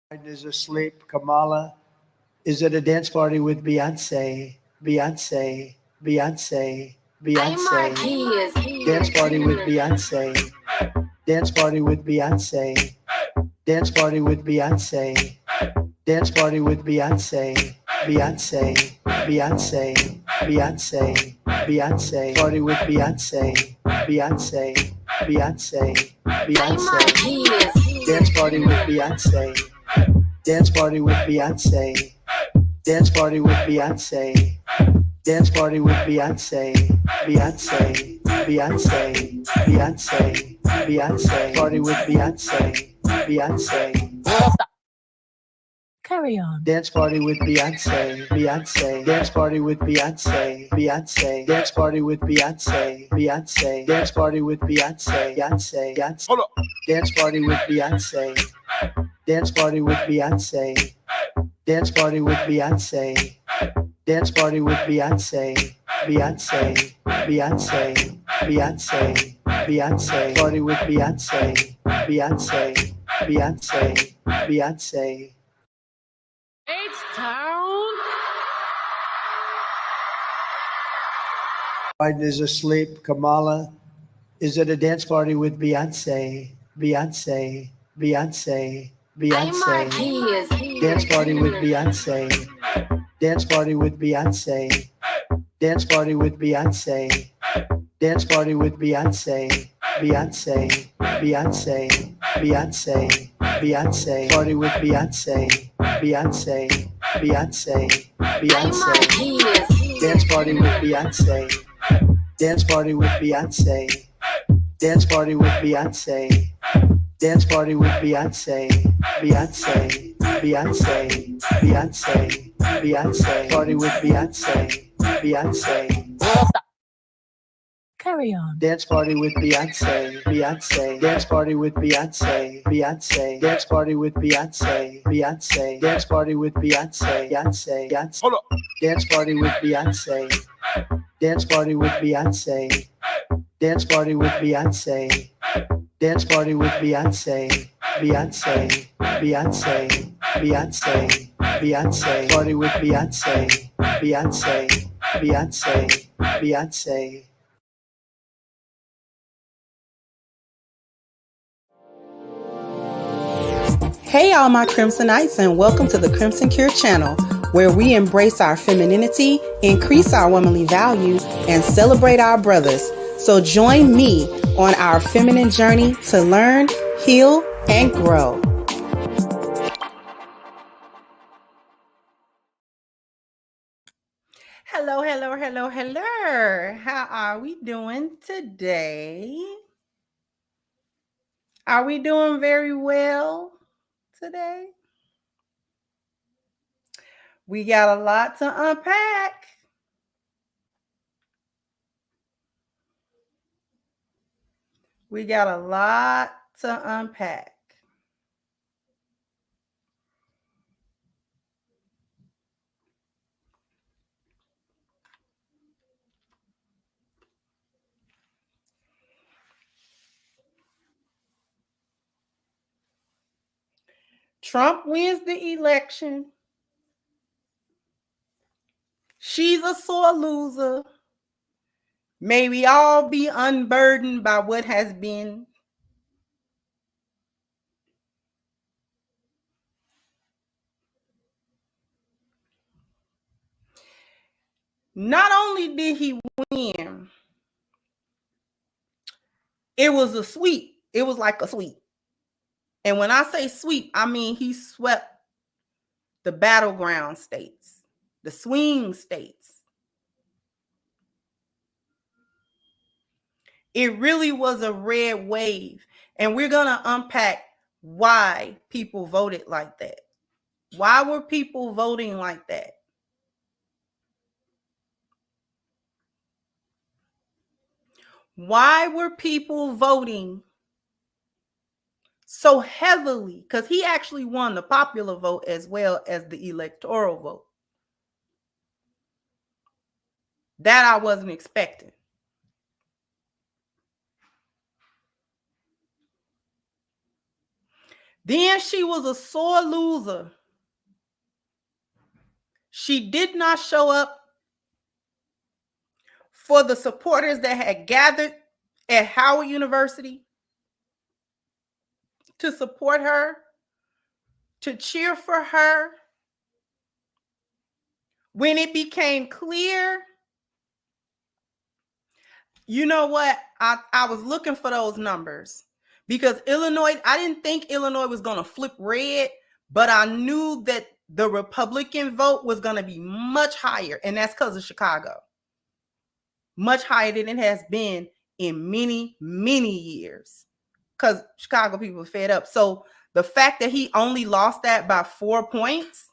Is asleep. Kamala is at a dance party with Beyonce. Beyonce. Beyonce. Beyonce. Dance party with Beyonce. Dance party with Beyonce. Dance party with Beyonce. Dance party with Beyonce. Beyonce. Beyonce. Beyonce. Beyonce. Party with Beyonce. Beyonce. Beyonce. Beyonce. Dance party with Beyonce. Dance party with Beyonce. Dance party with Beyonce. Dance party with Beyonce. Beyonce. Beyonce. Beyonce. Beyonce. Party with Beyonce. Beyonce. Carry on. Dance party with Beyonce. Beyonce. Dance party with Beyonce. Beyonce. Dance party with Beyonce. Beyonce. Dance party with Beyonce. Beyonce. Beyonce. Hold up. Dance party with Beyonce. Dance party with Beyonce. Dance party with Beyonce. Dance party with Beyonce. Beyonce. Beyonce. Beyonce. Beyonce. Party with Beyonce. Beyonce. Beyonce. Beyonce. H-Town. Biden is asleep. Kamala is at a dance party with Beyonce. Beyonce. Beyonce. Beyonce. Dance party with Beyonce. Dance party with Beyonce. Dance party with Beyonce. Dance party with Beyonce. Beyonce. Beyonce. Beyonce. Beyonce. Party with Beyonce. Beyonce. Beyonce. Beyonce. Dance party with Beyonce. Dance party with Beyonce. Dance party with Beyonce. Dance party with Beyonce. Beyonce. Beyonce. Beyonce. Beyonce. Party with Beyonce. Beyonce. Carry on. Dance party with Beyonce. Beyonce. Dance party with Beyonce. Beyonce. Dance party with Beyonce. Beyonce. Dance party with Beyonce. Beyonce. Beyonce. Hold up. Dance party with Beyonce. Dance party with Beyonce. Dance party with Beyonce. Dance party with Beyonce. Beyonce. Beyonce. Beyonce. Beyonce. Party with Beyonce. Beyonce. Beyonce. Beyonce. Hey, all my Crimsonites, and welcome to the Crimson Cure channel, where we embrace our femininity, increase our womanly value, and celebrate our brothers. So join me on our feminine journey to learn, heal, and grow. Hello, hello, hello, hello. How are we doing today? Are we doing very well today? We got a lot to unpack. We got a lot to unpack. Trump wins the election. She's a sore loser. May we all be unburdened by what has been. Not only did he win, it was a sweep. It was like a sweep. And when I say sweep, I mean he swept the battleground states, the swing states. It really was a red wave. And we're going to unpack why people voted like that. Why were people voting like that? Why were people voting so heavily? Because he actually won the popular vote as well as the electoral vote. That I wasn't expecting. Then she was a sore loser. She did not show up for the supporters that had gathered at Howard University to support her, to cheer for her. When it became clear, you know what? I was looking for those numbers because Illinois, I didn't think Illinois was going to flip red, but I knew that the Republican vote was going to be much higher, and that's because of Chicago. Much higher than it has been in many, many years because Chicago people are fed up. So the fact that he only lost that by 4 points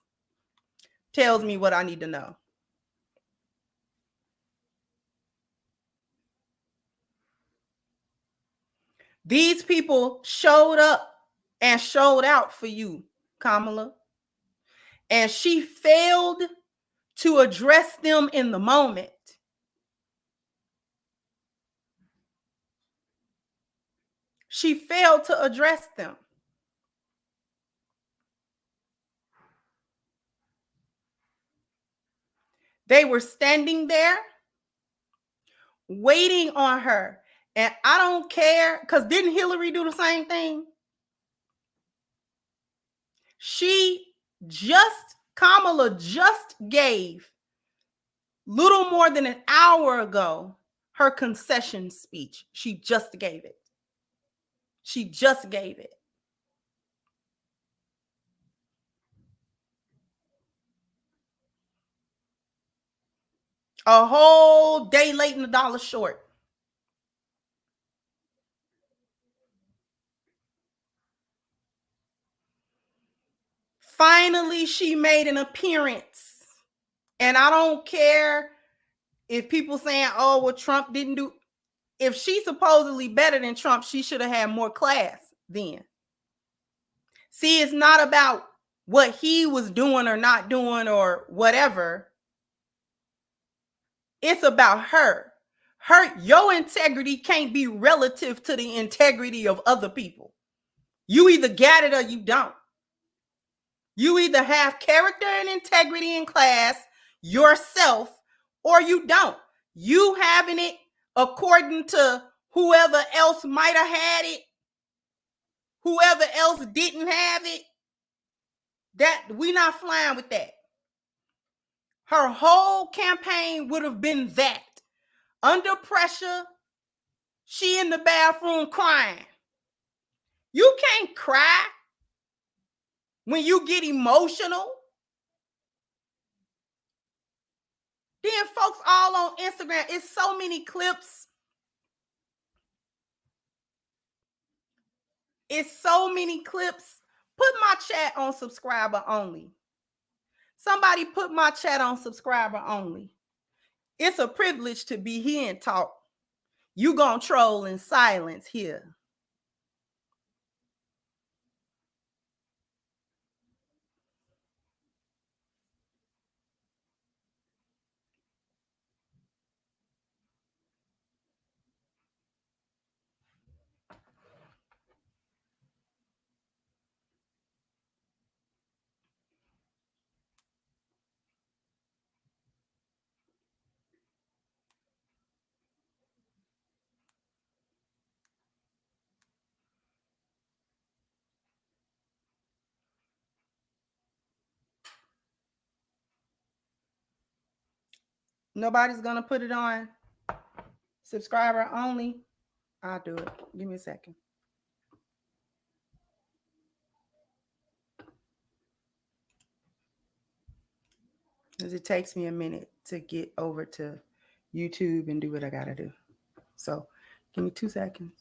tells me what I need to know. These people showed up and showed out for you, Kamala. And she failed to address them in the moment. She failed to address them. They were standing there waiting on her. And I don't care, because didn't Hillary do the same thing? Kamala just gave little more than an hour ago her concession speech. She just gave it. She just gave it. A whole day late and $1 short. Finally, she made an appearance. And I don't care if people saying, oh, well, Trump didn't do. If she's supposedly better than Trump, she should have had more class then. See, it's not about what he was doing or not doing or whatever. It's about her. Your integrity can't be relative to the integrity of other people. You either got it or you don't. You either have character and integrity in class yourself or you don't. You having it according to whoever else might have had it, whoever else didn't have it, that we not flying with that. Her whole campaign would have been that. Under pressure, she in the bathroom crying. You can't cry when you get emotional. Then folks all on Instagram, it's so many clips. It's so many clips. Put my chat on subscriber only. Somebody put my chat on subscriber only. It's a privilege to be here and talk. You gonna troll in silence here. Nobody's gonna put it on subscriber only. I'll do it. Give me a second. Because it takes me a minute to get over to YouTube and do what I gotta do. So give me 2 seconds.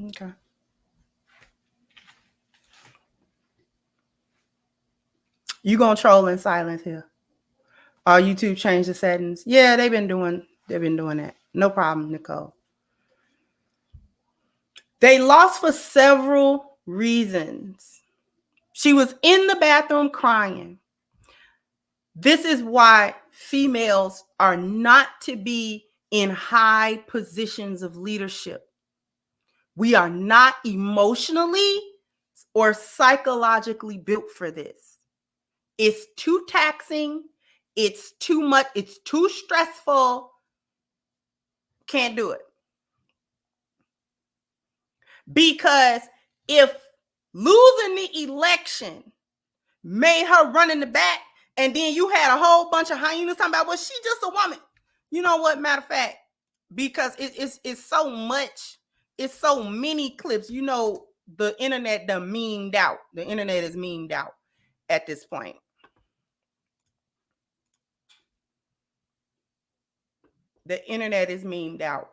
Okay. You gonna troll in silence here. Our YouTube changed the settings. Yeah, they've been doing that. No problem, Nicole. They lost for several reasons. She was in the bathroom crying. This is why females are not to be in high positions of leadership. We are not emotionally or psychologically built for this. It's too taxing. It's too much. It's too stressful. Can't do it. Because if losing the election made her run in the back, and then you had a whole bunch of hyenas talking about, well, she's just a woman. You know what? Matter of fact, because it's so much, it's so many clips. You know, the internet done memed out. The internet is memed out at this point. The internet is memed out.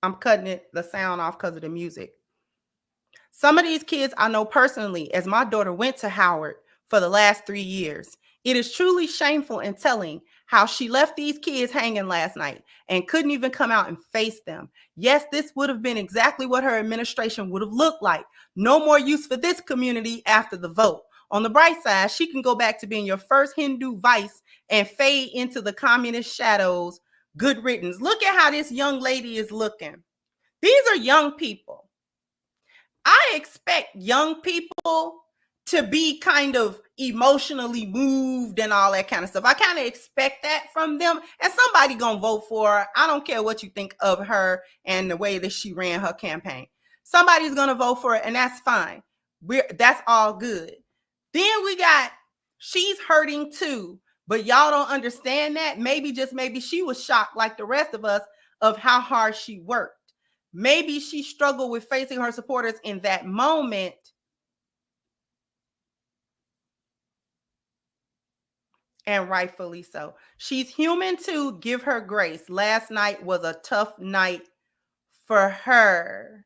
I'm cutting the sound off because of the music. Some of these kids I know personally, as my daughter went to Howard for the last 3 years. It is truly shameful and telling how she left these kids hanging last night and couldn't even come out and face them. Yes, this would have been exactly what her administration would have looked like. No more use for this community after the vote. On the bright side, she can go back to being your first Hindu vice and fade into the communist shadows. Good riddance. Look at how this young lady is looking. These are young people. I expect young people to be kind of emotionally moved and all that kind of stuff. I kind of expect that from them. And somebody gonna vote for her. I don't care what you think of her and the way that she ran her campaign. Somebody's gonna vote for it, and that's fine. That's all good. Then we got, she's hurting too, but y'all don't understand that. Maybe, just maybe, she was shocked like the rest of us of how hard she worked. Maybe she struggled with facing her supporters in that moment. And rightfully so. She's human too. Give her grace. Last night was a tough night for her.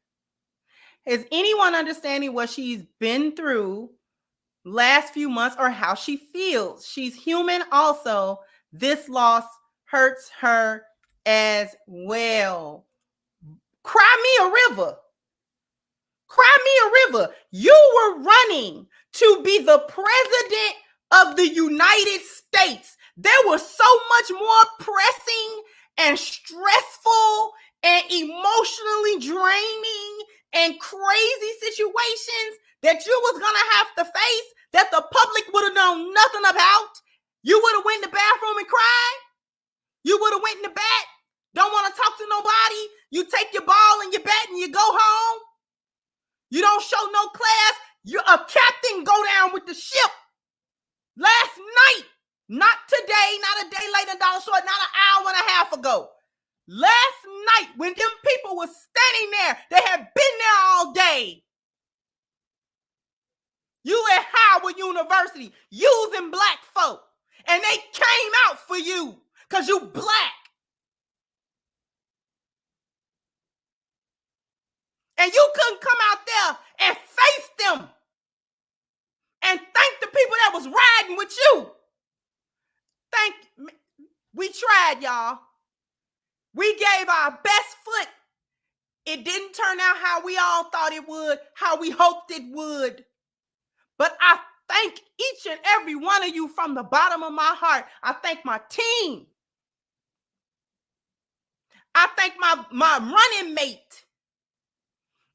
Is anyone understanding what she's been through last few months or how she feels? She's human also. This loss hurts her as well. Cry me a river. Cry me a river. You were running to be the president of the United States. There was so much more pressing and stressful and emotionally draining and crazy situations that you was gonna have to face that the public would have known nothing about. You would have went in the bathroom and cried. You would have went in the back. Don't want to talk to nobody. You take your ball and your bat and you go home. You don't show no class. You're a captain, go down with the ship. Last night, not today, not a day later, dollar short, not an hour and a half ago. Last night, when them people were standing there, they had been there all day. You at Howard University using black folk, and they came out for you because you black. And you couldn't come out there and face them and thank the people that was riding with you. We tried, y'all. We gave our best foot. It didn't turn out how we all thought it would, how we hoped it would. But I thank each and every one of you from the bottom of my heart. I thank my team. I thank my running mate.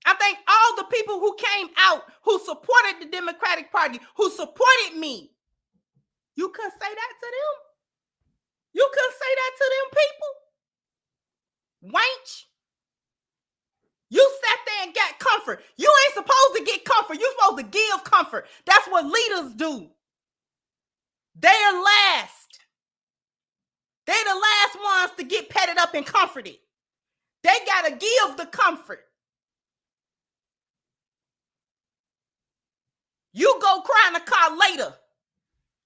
I thank all the people who came out, who supported the Democratic Party, who supported me. You couldn't say that to them. You couldn't say that to them people. Wench. You sat there and got comfort. You ain't supposed to get comfort. You're supposed to give comfort. That's what leaders do. They're last. They the last ones to get petted up and comforted. They got to give the comfort. You go cry in the car later.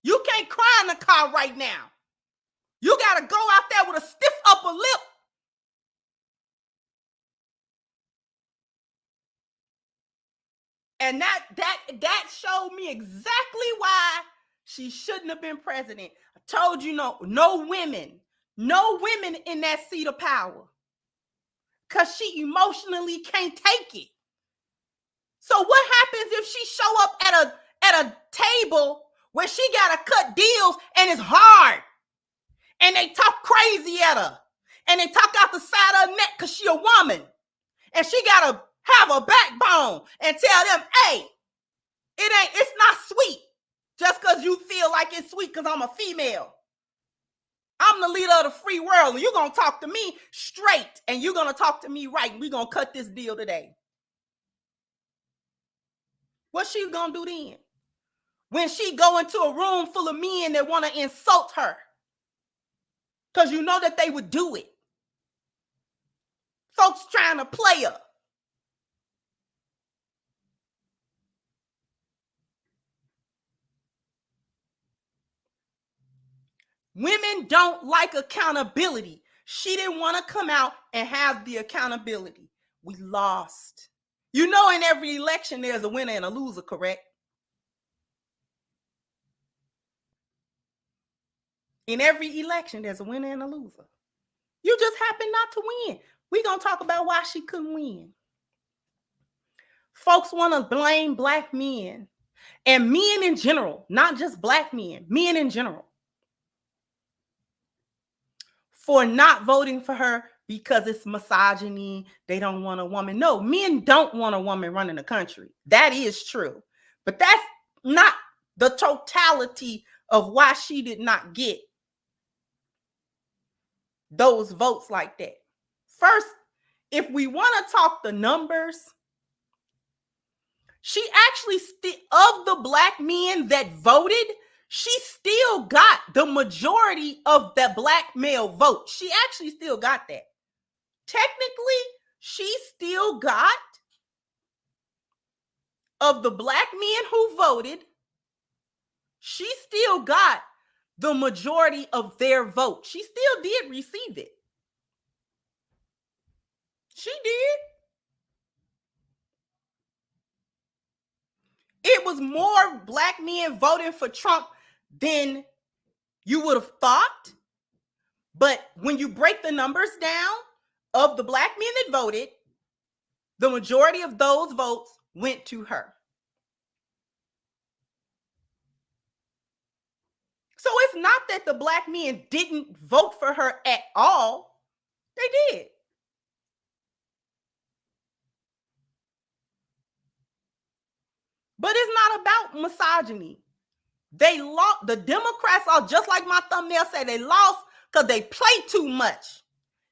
You can't cry in the car right now. You got to go out there with a stiff upper lip. And that showed me exactly why she shouldn't have been president. I told you no women in that seat of power. Because she emotionally can't take it. So what happens if she show up at a table where she got to cut deals and it's hard? And they talk crazy at her. And they talk out the side of her neck because she a woman. And she got to have a backbone and tell them, hey, it's not sweet just because you feel like it's sweet because I'm a female. I'm the leader of the free world, and you're going to talk to me straight, and you're going to talk to me right, and we're going to cut this deal today. What's she going to do then? When she go into a room full of men that want to insult her, because you know that they would do it. Folks trying to play her. Women don't like accountability. She didn't want to come out and have the accountability. We lost. You know, in every election, there's a winner and a loser, correct? In every election, there's a winner and a loser. You just happen not to win. We're going to talk about why she couldn't win. Folks want to blame black men and men in general, not just black men in general, for not voting for her because it's misogyny. They don't want a woman. No, men don't want a woman running the country. That is true. But that's not the totality of why she did not get those votes like that. First, if we want to talk the numbers, she actually, of the black men that voted, she still got the majority of the black male vote. She actually still got that. Technically, she still got, of the black men who voted, she still got the majority of their vote. She still did receive it. She did. It was more black men voting for Trump than you would have thought. But when you break the numbers down of the black men that voted, the majority of those votes went to her. So it's not that the black men didn't vote for her at all. They did. But it's not about misogyny. They lost. The Democrats are just like my thumbnail said. They lost because they played too much.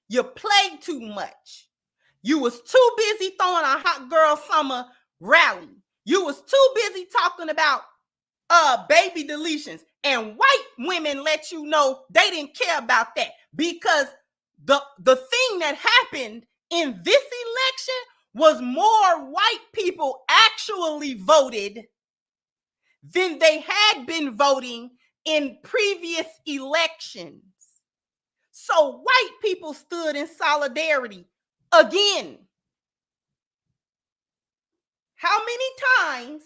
You played too much. You was too busy throwing a hot girl summer rally. You was too busy talking about baby deletions. And white women let you know they didn't care about that, because the thing that happened in this election was more white people actually voted than they had been voting in previous elections. So white people stood in solidarity again. How many times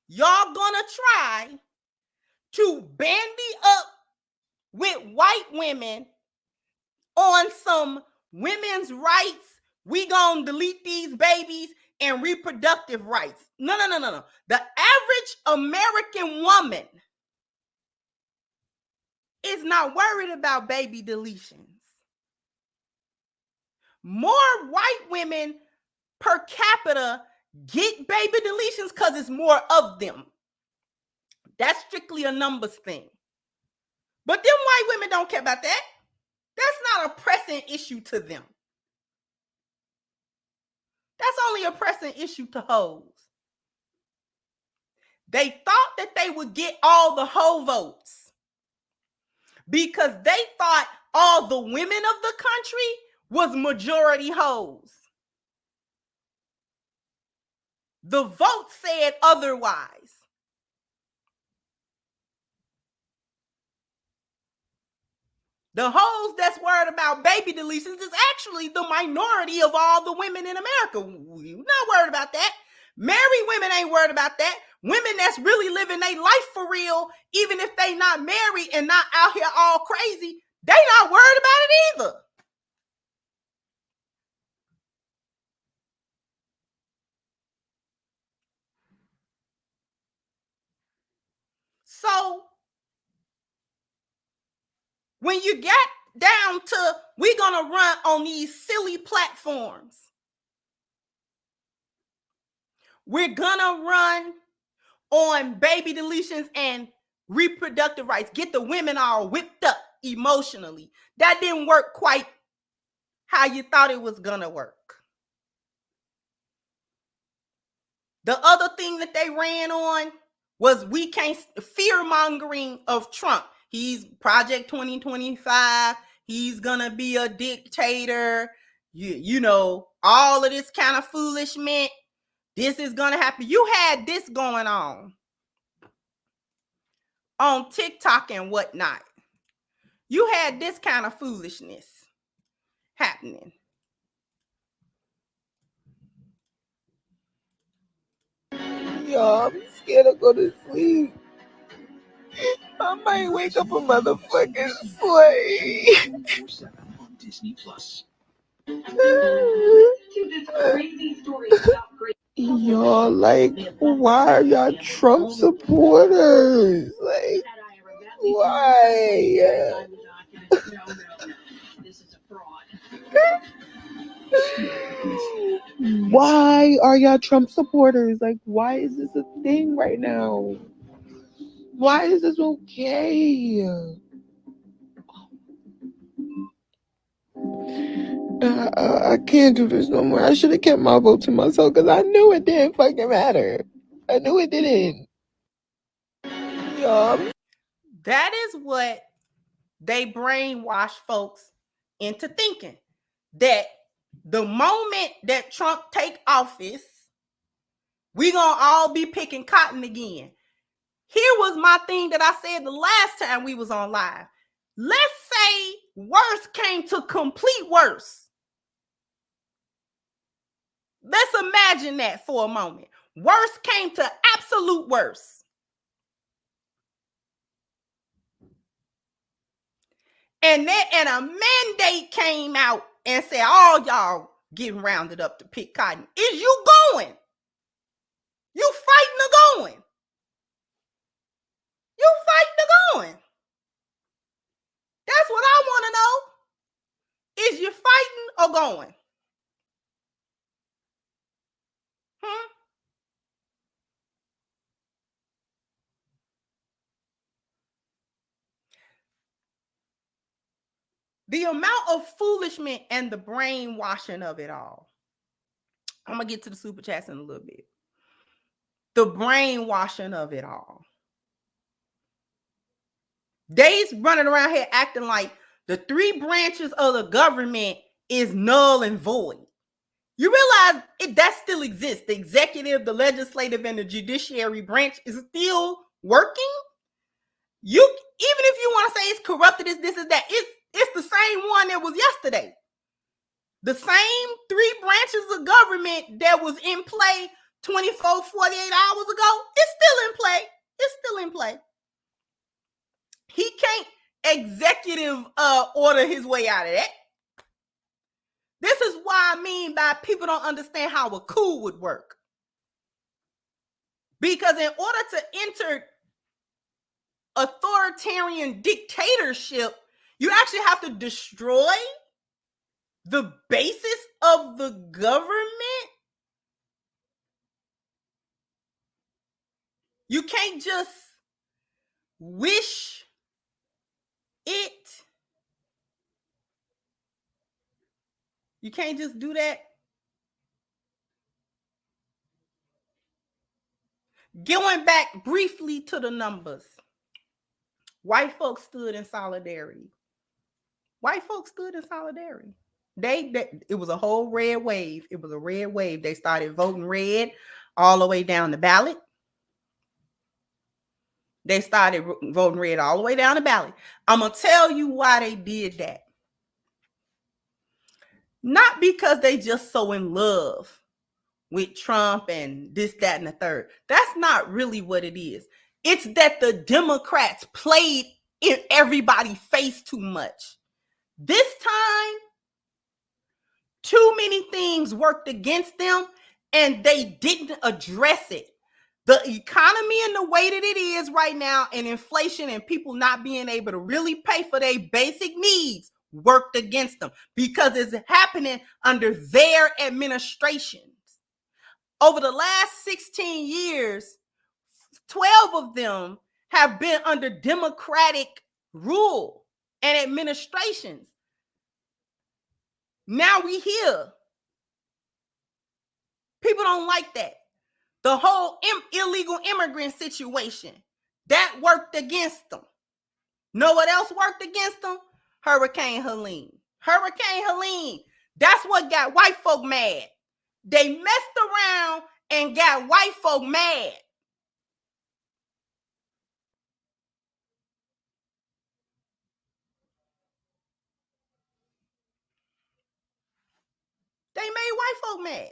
y'all gonna try to bandy up with white women on some women's rights? We gonna delete these babies and reproductive rights. No. The average American woman is not worried about baby deletions. More white women per capita get baby deletions because it's more of them. That's strictly a numbers thing. But them white women don't care about that. That's not a pressing issue to them. That's only a pressing issue to hoes. They thought that they would get all the hoe votes because they thought all the women of the country was majority hoes. The vote said otherwise. The hoes that's worried about baby deletions is actually the minority of all the women in America. We're not worried about that. Married women ain't worried about that. Women that's really living their life for real, even if they not married and not out here all crazy, they not worried about it either. So when you get down to we're gonna run on these silly platforms, we're gonna run on baby deletions and reproductive rights, get the women all whipped up emotionally. That didn't work quite how you thought it was gonna work. The other thing that they ran on was we can't fear mongering of Trump. He's Project 2025. He's gonna be a dictator. You know, all of this kind of foolishness. This is gonna happen. You had this going on TikTok and whatnot. You had this kind of foolishness happening. Y'all, I'm scared to go to sleep. I might wake up a motherfucking slave. Y'all, like, why are y'all Trump supporters? Like, why? Why are y'all Trump supporters? Like, why is this a thing right now? Why is this okay? I can't do this no more. I should have kept my vote to myself because I knew it didn't fucking matter. I knew it didn't. Yeah. That is what they brainwash folks into thinking, that the moment that Trump take office, we gonna all be picking cotton again. Here was my thing that I said the last time we was on live. Let's say worse came to complete worse. Let's imagine that for a moment. Worse came to absolute worse. And a mandate came out and said, all y'all getting rounded up to pick cotton. Is you going? You fighting or going? You fighting or going? That's what I want to know. Is you fighting or going? The amount of foolishness and the brainwashing of it all. I'm going to get to the super chats in a little bit. The brainwashing of it all. They's running around here acting like the three branches of the government is null and void. You realize that still exists. The executive, the legislative, and the judiciary branch is still working. You, even if you want to say it's corrupted, this is that, it's the same one that was yesterday. The same three branches of government that was in play 24, 48 hours ago, it's still in play. It's still in play. He can't executive order his way out of that. This is why I mean by people don't understand how a coup would work. Because in order to enter authoritarian dictatorship, you actually have to destroy the basis of the government. You can't just wish it. You can't just do that. Going back briefly to the numbers. White folks stood in solidarity. White folks stood in solidarity. It was a whole red wave. It was a red wave. They started voting red all the way down the ballot. They started voting red all the way down the ballot. I'm going to tell you why they did that. Not because they just so in love with Trump and this, that, and the third. That's not really what it is. It's that the Democrats played in everybody's face too much. This time, too many things worked against them and they didn't address it. The economy and the way that it is right now, and inflation and people not being able to really pay for their basic needs worked against them because it's happening under their administrations. Over the last 16 years, 12 of them have been under Democratic rule and administrations. Now we here. People don't like that. The whole illegal immigrant situation, that worked against them. Know what else worked against them? Hurricane Helene. Hurricane Helene. That's what got white folk mad. They messed around and got white folk mad. They made white folk mad.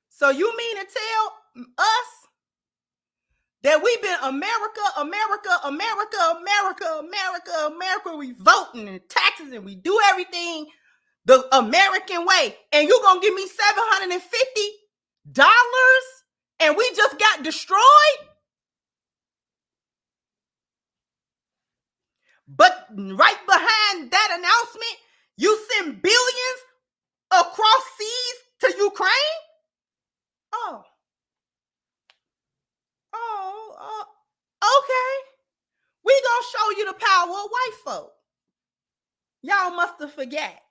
So you mean to tell us that we've been America, we voting and taxes and we do everything the American way, and you gonna give me $750 and we just got destroyed? But right behind that announcement, you send billions across seas to Ukraine? Okay. We gonna show you the power of white folk. Y'all must have forgot.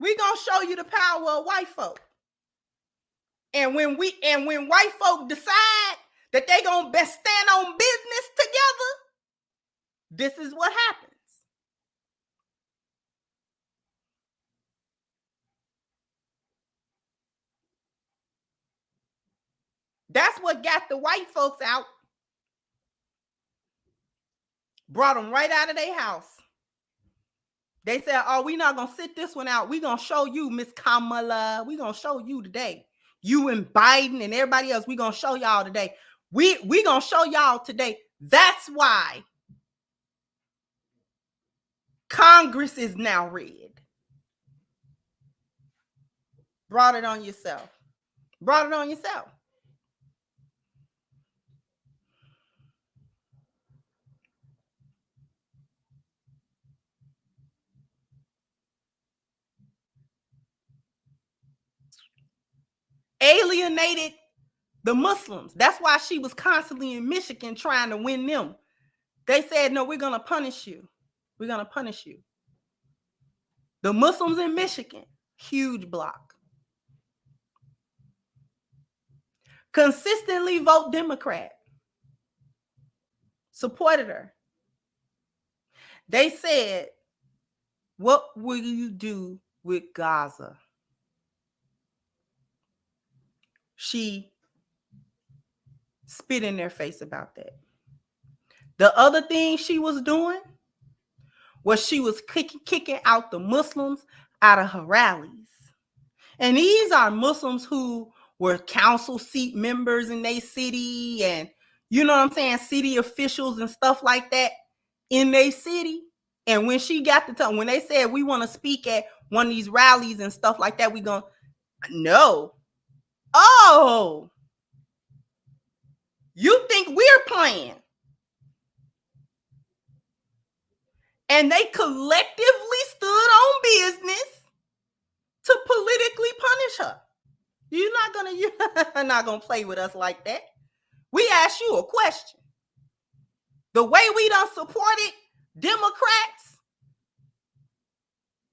We gonna show you the power of white folk. And when white folk decide that they gonna best stand on business together, this is what happens. That's what got the white folks out. Brought them right out of their house. They said, oh, we're not going to sit this one out. We're going to show you, Miss Kamala. We're going to show you today. You and Biden and everybody else, we're going to show y'all today. We going to show y'all today. That's why Congress is now red. Brought it on yourself. Brought it on yourself. Alienated the Muslims. That's why she was constantly in Michigan trying to win them. They said, no, we're going to punish you. We're going to punish you. The Muslims in Michigan, huge block. Consistently vote Democrat. Supported her. They said, what will you do with Gaza? She spit in their face about that. The other thing she was doing was she was kicking out the Muslims out of her rallies. And these are Muslims who were council seat members in their city and, you know what I'm saying, city officials and stuff like that in their city. And when she got the time, when they said we want to speak at one of these rallies and stuff like that, we going, no. Oh, you think we're playing? And they collectively stood on business to politically punish her. You're not gonna play with us like that. We asked you a question. The way we done supported Democrats,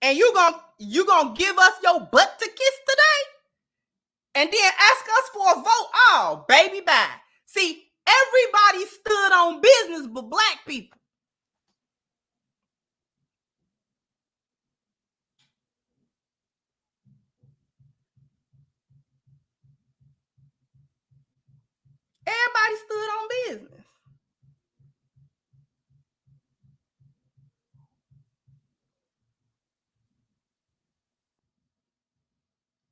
and you gonna give us your butt to kiss today, and then ask us for a vote? Oh, baby, bye. See, Everybody stood on business but black people. Everybody stood on business.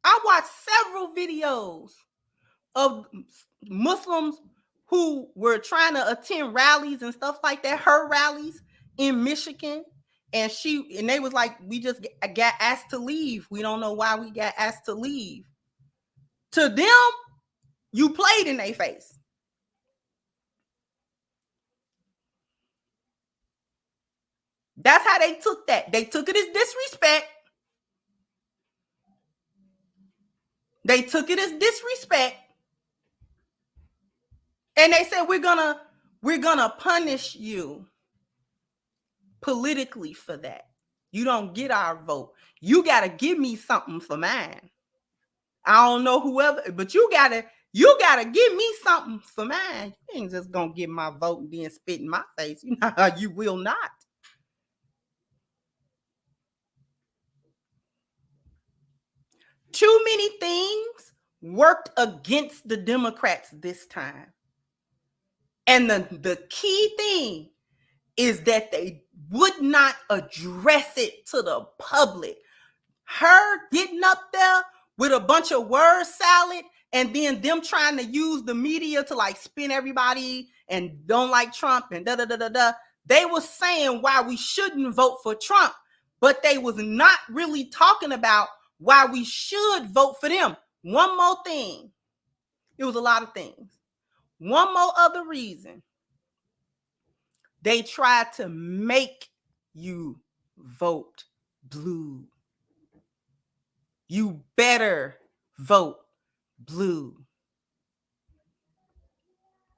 I watched several videos of Muslims who were trying to attend rallies and stuff like that, her rallies in Michigan. And they was like, we just got asked to leave. We don't know why we got asked to leave. To them, you played in their face. That's how they took that. They took it as disrespect. They took it as disrespect. And they said, we're gonna punish you politically for that. You don't get our vote. You gotta give me something for mine. I don't know whoever, but you gotta give me something for mine. You ain't just gonna give my vote and then spit in my face. You know, you will not. Too many things worked against the Democrats this time. And the key thing is that they would not address it to the public. Her getting up there with a bunch of word salad and then them trying to use the media to like spin everybody and don't like Trump and da-da-da-da-da. They were saying why we shouldn't vote for Trump, but they was not really talking about why we should vote for them. One more thing. It was a lot of things. One more other reason. They tried to make you vote blue. You better vote blue.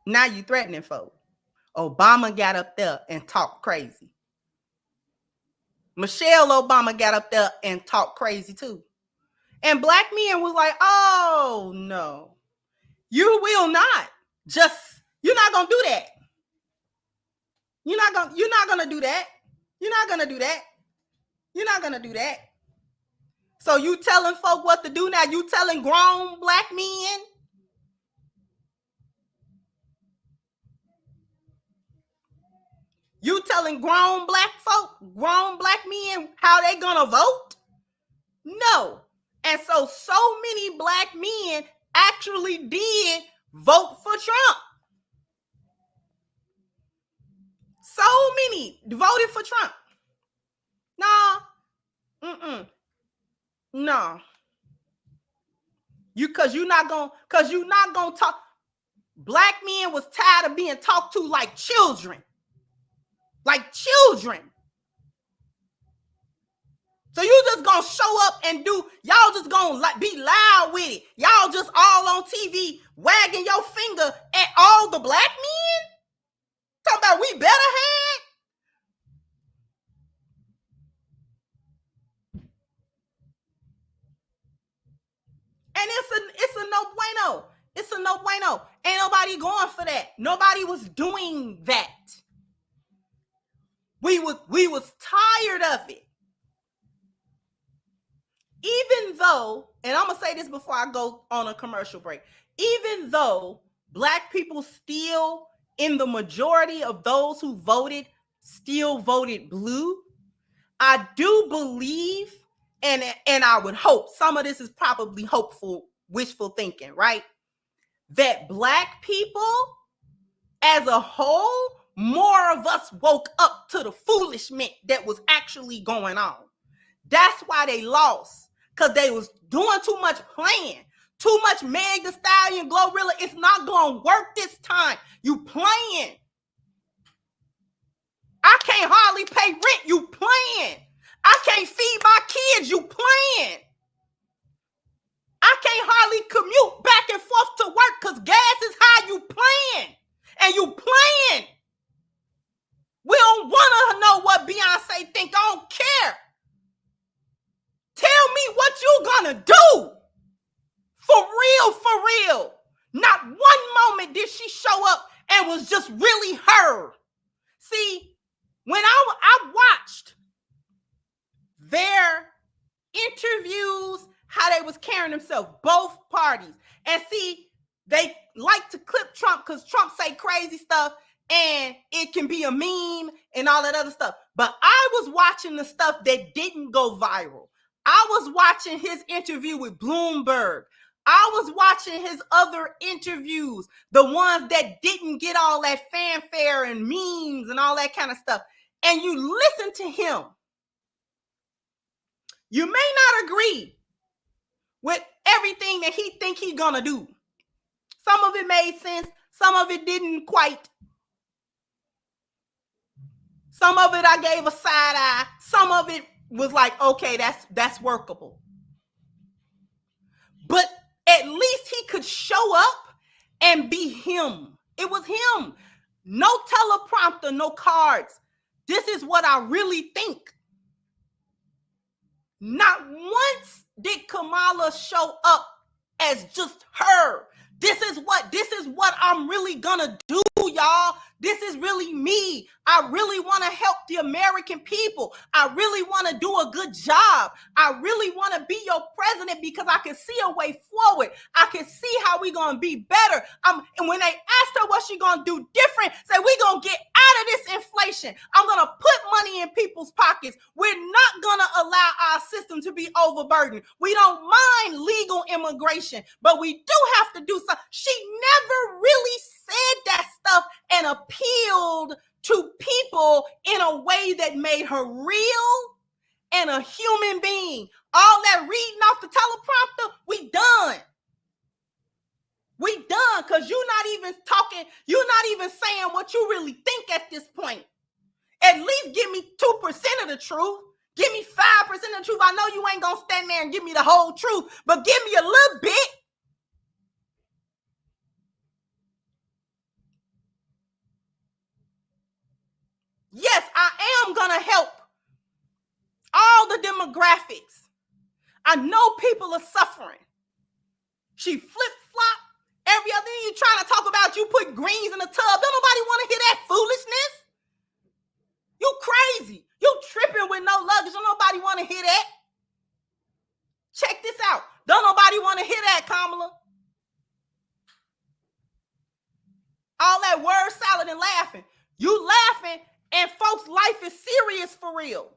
Now you threatening folks. Obama got up there and talked crazy. Michelle Obama got up there and talked crazy too. And black men was like, oh no, you will not. You're not gonna do that. You're not gonna do that. You're not gonna do that. You're not gonna do that. So you telling folk what to do now? You telling grown black men? You telling grown black men how they gonna vote? No. And so many black men actually did vote for Trump. So many voted for Trump. No. Cause you're not gonna talk. Black men was tired of being talked to like children. Like children. So you just gonna show up and y'all just gonna be loud with it. Y'all just all on TV wagging your finger at all the black men? Talking about we better had? And it's a no bueno. It's a no bueno. Ain't nobody going for that. Nobody was doing that. We was tired of it. Even though, and I'm going to say this before I go on a commercial break, even though black people still, in the majority of those who voted, still voted blue, I do believe, and I would hope, some of this is probably hopeful, wishful thinking, right? That black people as a whole, more of us woke up to the foolishness that was actually going on. That's why they lost. Because they was doing too much playing. Too much Meg Thee Stallion, Glorilla. It's not going to work this time. You playing. I can't hardly pay rent. You playing. I can't feed my kids. You playing. I can't hardly commute back and forth to work because gas is high. You playing. And you playing. We don't want to know what Beyonce think. I don't care. Tell me what you gonna do. For real. Not one moment did she show up and was just really her. See, when I watched their interviews, how they was carrying themselves, both parties, and see, they like to clip Trump because Trump say crazy stuff and it can be a meme and all that other stuff. But I was watching the stuff that didn't go viral. I was watching his interview with Bloomberg. I was watching his other interviews, the ones that didn't get all that fanfare and memes and all that kind of stuff. And you listen to him. You may not agree with everything that he think he's gonna do. Some of it made sense. Some of it didn't quite. Some of it I gave a side eye. Some of it was like, okay, that's workable. But at least he could show up and be him. It was him. No teleprompter, no cards. This is what I really think. Not once did Kamala show up as just her. This is what I'm really gonna do, y'all. This is really me. I really want to help the American people. I really want to do a good job. I really want to be your president because I can see a way forward. I can see how we're going to be better. And when they asked her what she going to do different, say we're going to get out of this inflation. I'm going to put money in people's pockets. We're not going to allow our system to be overburdened. We don't mind legal immigration, but we do have to do something. She never really said that stuff and appealed to people in a way that made her real and a human being. All that reading off the teleprompter, we done. We done, because you're not even talking, you're not even saying what you really think at this point. At least give me 2% of the truth. Give me 5% of the truth. I know you ain't gonna stand there and give me the whole truth, but give me a little bit. Yes, I am going to help all the demographics. I know people are suffering. She flip-flop every other thing. You trying to talk about you put greens in the tub. Don't nobody want to hear that foolishness. You crazy. You tripping with no luggage. Don't nobody want to hear that. Check this out. Don't nobody want to hear that, Kamala. All that word salad and laughing. You laughing. And folks' life is serious for real.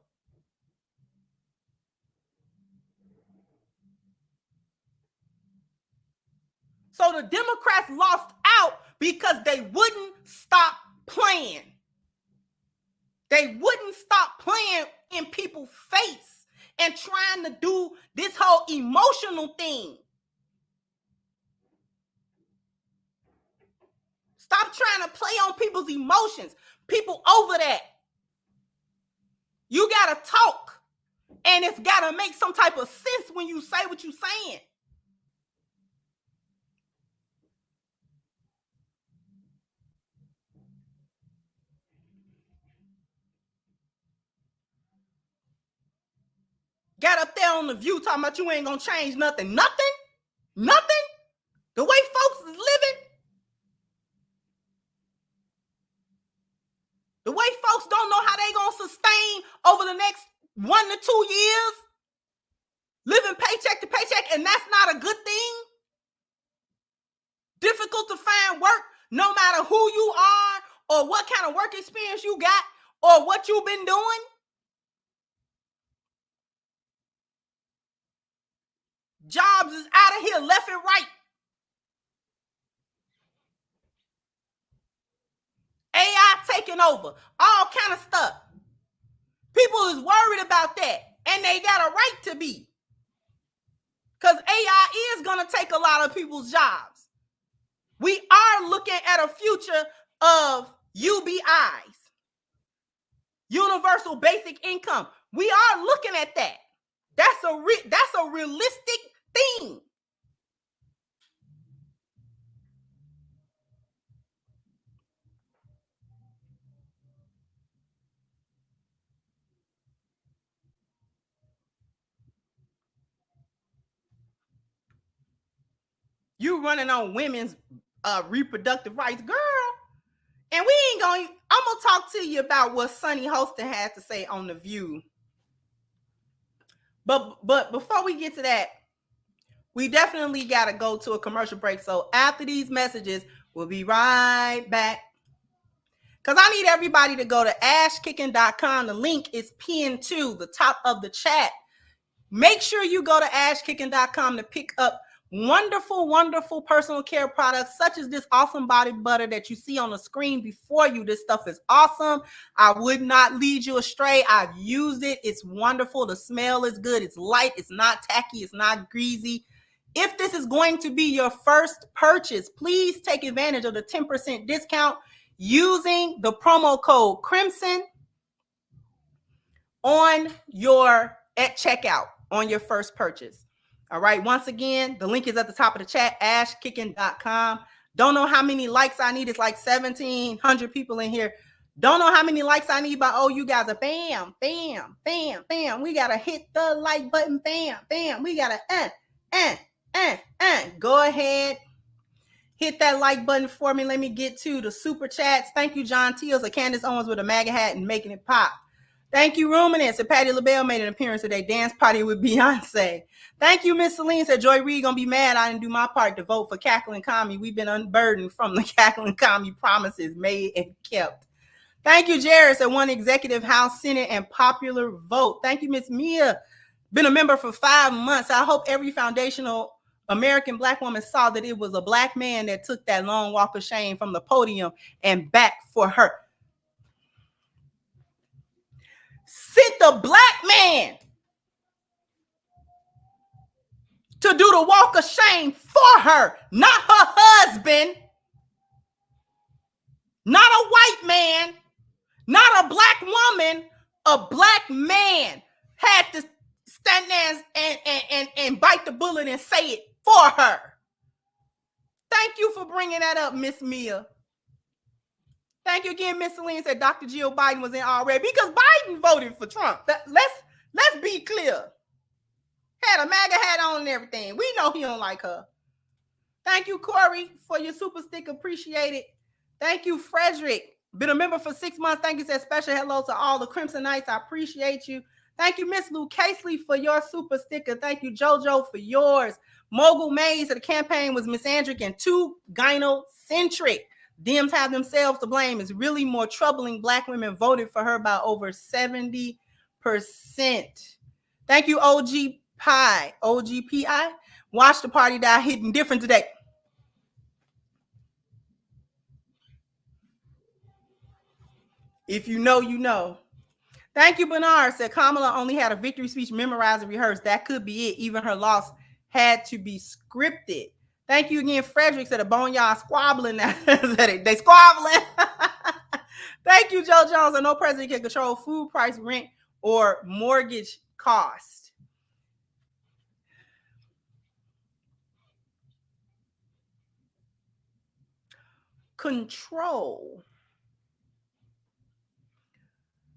So the Democrats lost out because they wouldn't stop playing. They wouldn't stop playing in people's face and trying to do this whole emotional thing. Stop trying to play on people's emotions. People over that. You got to talk, and it's got to make some type of sense when you say what you're saying. Got up there on The View talking about you ain't going to change nothing. Nothing? Nothing? The way folks is living? The way folks don't know how they going to sustain over the next 1 to 2 years, living paycheck to paycheck, and that's not a good thing. Difficult to find work, no matter who you are or what kind of work experience you got or what you've been doing. Jobs is out of here left and right. AI taking over, all kind of stuff. People is worried about that, and they got a right to be. Because AI is going to take a lot of people's jobs. We are looking at a future of UBIs, universal basic income. We are looking at that. That's a realistic thing. You running on women's reproductive rights, girl. And I'm gonna talk to you about what Sonny Hostin had to say on The View. But before we get to that, we definitely gotta go to a commercial break. So after these messages, we'll be right back. Because I need everybody to go to ashkicking.com. The link is pinned to the top of the chat. Make sure you go to ashkicking.com to pick up wonderful, wonderful personal care products such as this awesome body butter that you see on the screen before you. This stuff is awesome. I would not lead you astray. I've used it. It's wonderful. The smell is good. It's light. It's not tacky. It's not greasy. If this is going to be your first purchase, please take advantage of the 10% discount using the promo code Crimson at checkout on your first purchase. All right. Once again, the link is at the top of the chat, ashkicking.com. Don't know how many likes I need. It's like 1,700 people in here. Don't know how many likes I need, but you guys are bam, bam, bam, bam. We got to hit the like button. Bam, bam. We got to go ahead. Hit that like button for me. Let me get to the super chats. Thank you, John Teals and Candace Owens with a MAGA hat and making it pop. Thank you, Ruminants. And Patti LaBelle made an appearance today. Dance party with Beyonce. Thank you, Miss Celine. Said Joy Reid gonna be mad I didn't do my part to vote for Cackling Commie. We've been unburdened from the Cackling Commie promises made and kept. Thank you, Jared. Said one executive, House, Senate, and popular vote. Thank you, Miss Mia. Been a member for 5 months. I hope every foundational American Black woman saw that it was a Black man that took that long walk of shame from the podium and back for her. Sent the Black man to do the walk of shame for her, not her husband, not a white man, not a Black woman. A Black man had to stand there and bite the bullet and say it for her. Thank you for bringing that up, Miss Mia. Thank you again, Miss Celine. Said Dr. Jill Biden was in already because Biden voted for Trump. Let's be clear. Had a MAGA hat on and everything. We know he don't like her. Thank you, Corey, for your super stick. Appreciate it. Thank you, Frederick. Been a member for 6 months. Thank you. Said special hello to all the Crimsonites. I appreciate you. Thank you, Miss Lou Casely, for your super sticker. Thank you, JoJo, for yours. Mogul Mays, the campaign was misandric and too gynocentric. Dems have themselves to blame. It's really more troubling. Black women voted for her by over 70%. Thank you, OGPI. Watch the party die hitting different today. If you know, you know. Thank you, Bernard. Said Kamala only had a victory speech memorized and rehearsed. That could be it. Even her loss had to be scripted. Thank you again, Frederick. Said a boneyard squabbling. They squabbling. Thank you, Joe Jones. And no president can control food price, rent, or mortgage cost. Control.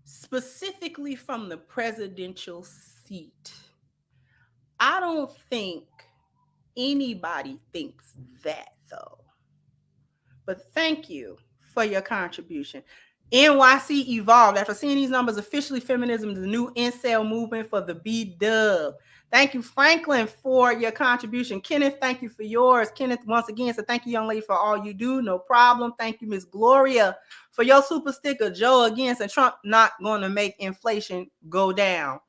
Specifically from the presidential seat. I don't think anybody thinks that, though. But thank you for your contribution. NYC evolved. After seeing these numbers, officially feminism is the new incel movement for the B-dub. Thank you, Franklin, for your contribution. Kenneth, thank you for yours. Kenneth, once again, said thank you, young lady, for all you do. No problem. Thank you, Miss Gloria, for your super sticker. Joe, again, said Trump not going to make inflation go down.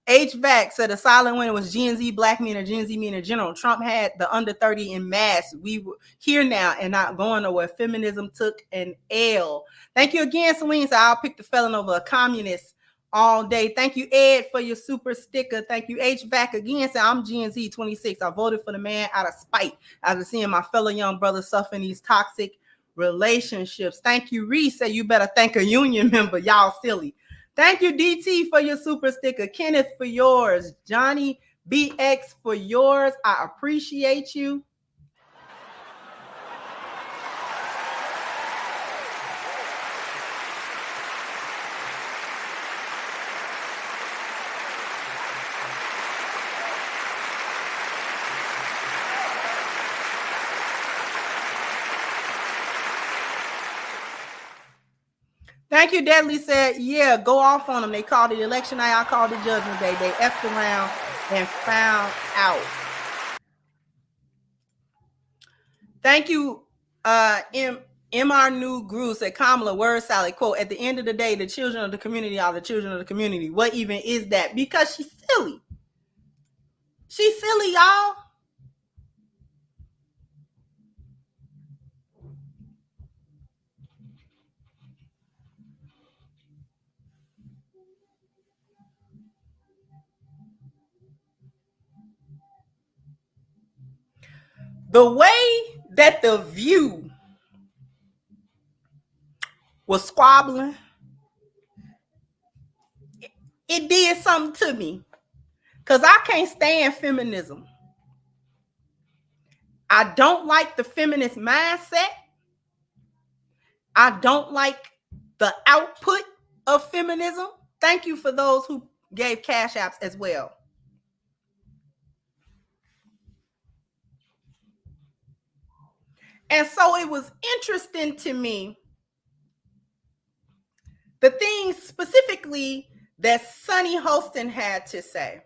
HVAC said the silent winner was Gen Z, Black men, or Gen Z men in general. Trump had the under 30 in mass. We were here now and not going nowhere. Feminism took an L. Thank you again, Celine. So I'll pick the felon over a communist all day. Thank you, Ed, for your super sticker. Thank you, HVAC again. So I'm Gen Z 26. I voted for the man out of spite after seeing my fellow young brothers suffering these toxic relationships. Thank you, Reese. Say you better thank a union member. Y'all silly. Thank you, DT, for your super sticker. Kenneth, for yours. Johnny BX, for yours. I appreciate you. Thank you, Deadly said, yeah, go off on them. They called it election night. I called it judgment day. They effed around and found out. Thank you, MR New Groove said, Kamala, word salad, quote, at the end of the day, the children of the community are the children of the community. What even is that? Because she's silly. She's silly, y'all. The way that The View was squabbling, it did something to me. Because I can't stand feminism. I don't like the feminist mindset. I don't like the output of feminism. Thank you for those who gave cash apps as well. And so it was interesting to me, the things specifically that Sunny Hostin had to say.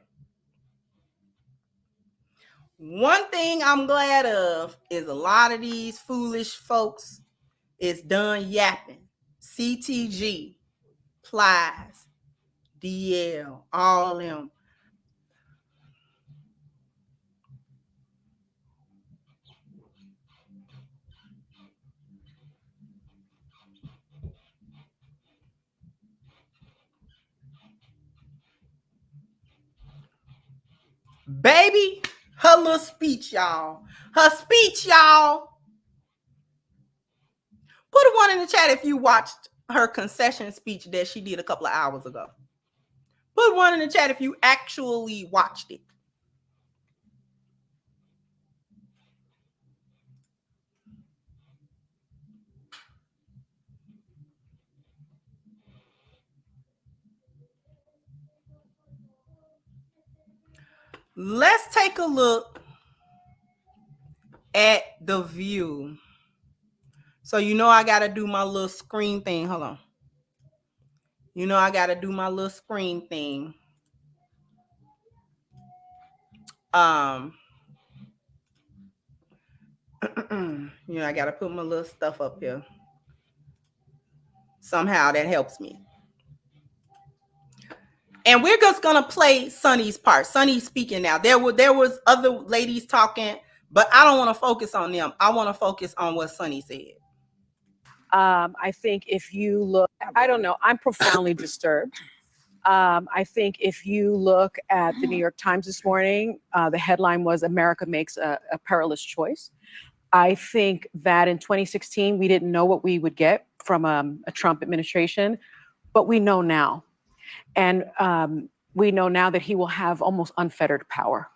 One thing I'm glad of is a lot of these foolish folks is done yapping. CTG, Plies, DL, all of them. Baby, her little speech, y'all. Her speech, y'all. Put a one in the chat if you watched her concession speech that she did a couple of hours ago. Put one in the chat if you actually watched it. Let's take a look at The View. So you know I got to do my little screen thing. Hold on. You know I got to do my little screen thing. You know, I got to put my little stuff up here. Somehow that helps me. And we're just going to play Sunny's part. Sunny's speaking now. There was other ladies talking, but I don't want to focus on them. I want to focus on what Sunny said. I think if you look, I don't know, I'm profoundly disturbed. I think if you look at the New York Times this morning, the headline was America makes a perilous choice. I think that in 2016, we didn't know what we would get from a Trump administration, but we know now. And we know now that he will have almost unfettered power.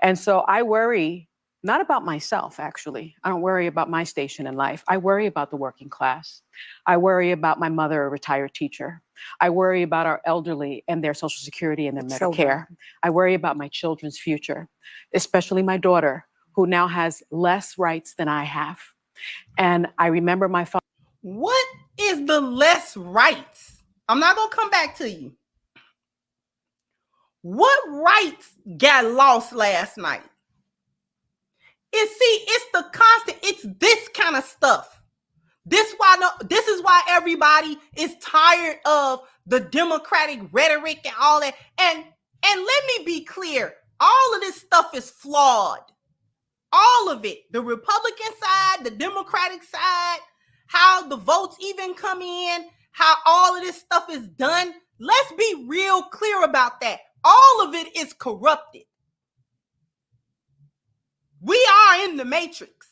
And so I worry not about myself, actually. I don't worry about my station in life. I worry about the working class. I worry about my mother, a retired teacher. I worry about our elderly and their Social Security and their Medicare. I worry about my children's future, especially my daughter, who now has less rights than I have. And I remember my father. What is the less rights? I'm not going to come back to you. What rights got lost last night? It's the constant, it's this kind of stuff. This is why everybody is tired of the Democratic rhetoric and all that. And let me be clear, all of this stuff is flawed. All of it. The Republican side, the Democratic side, how the votes even come in, how all of this stuff is done. Let's be real clear about that. All of it is corrupted. We are in the matrix.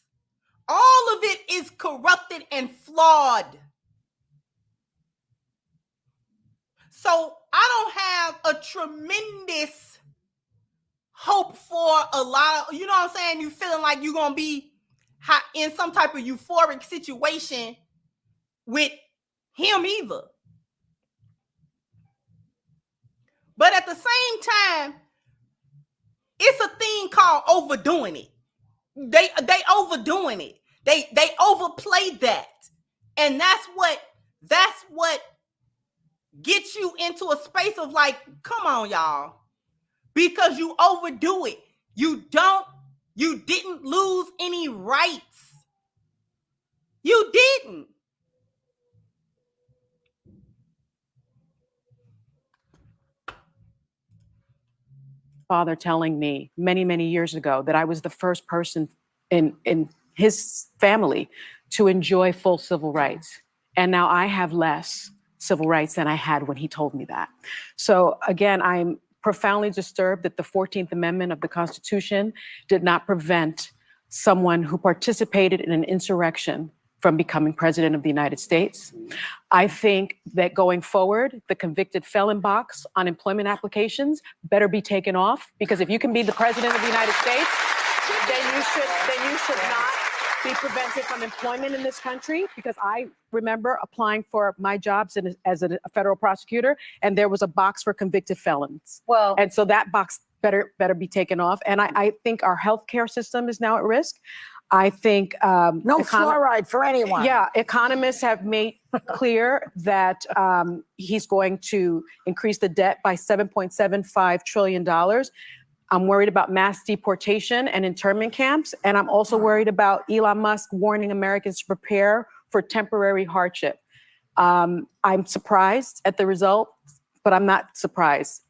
All of it is corrupted and flawed. So I don't have a tremendous hope for a lot of, you know what I'm saying? You feeling like you're going to be in some type of euphoric situation with him either. But at the same time, it's a thing called overdoing it. They overdoing it. They overplayed that. And that's what get you into a space of like, come on, y'all, because you overdo it. You didn't lose any rights. You didn't. Father telling me many, many years ago that I was the first person in his family to enjoy full civil rights. And now I have less civil rights than I had when he told me that. So again, I'm profoundly disturbed that the 14th Amendment of the Constitution did not prevent someone who participated in an insurrection from becoming president of the United States. I think that going forward, the convicted felon box on employment applications better be taken off, because if you can be the president of the United States, then you should not be prevented from employment in this country. Because I remember applying for my jobs as a federal prosecutor, and there was a box for convicted felons. Well, And so that box better be taken off. And I think our healthcare system is now at risk. I think no fluoride for anyone. Yeah, economists have made clear that he's going to increase the debt by $7.75 trillion. I'm worried about mass deportation and internment camps. And I'm also worried about Elon Musk warning Americans to prepare for temporary hardship. I'm surprised at the result, but I'm not surprised.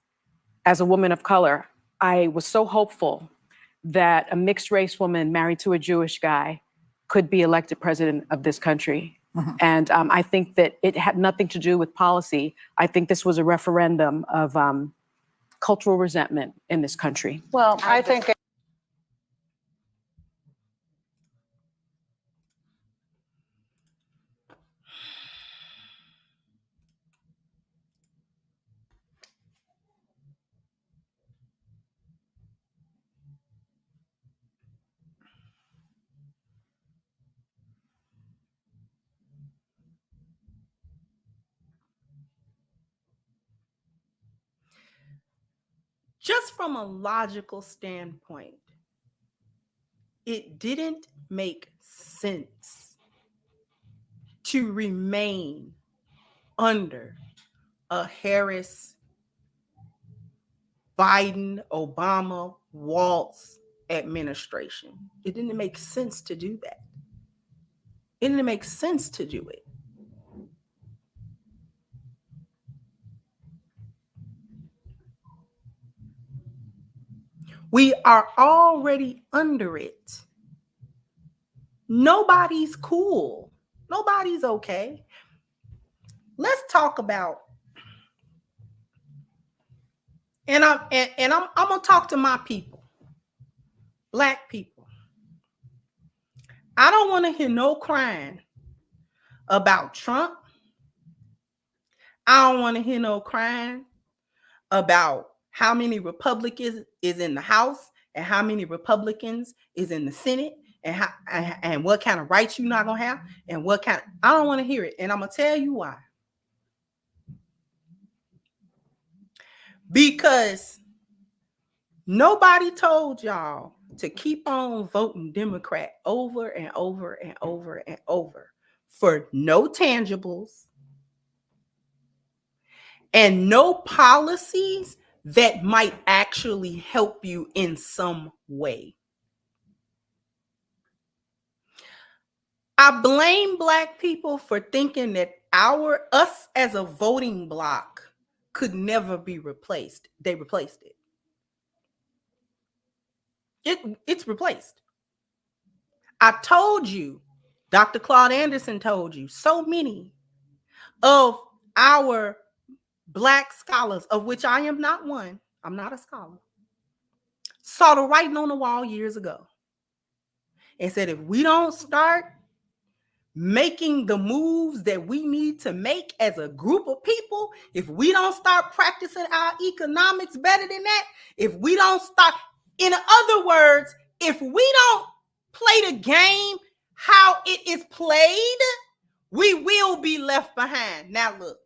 As a woman of color, I was so hopeful that a mixed race woman married to a Jewish guy could be elected president of this country. Mm-hmm. And I think that it had nothing to do with policy. I think this was a referendum of cultural resentment in this country. Well, I think Just from a logical standpoint, it didn't make sense to remain under a Harris, Biden, Obama, Walz administration. It didn't make sense to do that. It didn't make sense to do it. We are already under it. Nobody's cool. Nobody's okay. Let's talk about, and I'm gonna talk to my people, Black people. I don't want to hear no crying about Trump. I don't want to hear no crying about how many Republicans is in the House and how many Republicans is in the Senate and what kind of rights you're not gonna have and what kind of, I don't want to hear it. And I'm gonna tell you why. Because nobody told y'all to keep on voting Democrat over and over and over and over for no tangibles and no policies that might actually help you in some way. I blame Black people for thinking that us as a voting bloc could never be replaced. They replaced it. It's replaced. I told you, Dr. Claude Anderson told you, so many of our Black scholars, of which I am not one, I'm not a scholar, saw the writing on the wall years ago and said, if we don't start making the moves that we need to make as a group of people, if we don't start practicing our economics better than that, if we don't start, in other words, if we don't play the game how it is played, we will be left behind. Now look.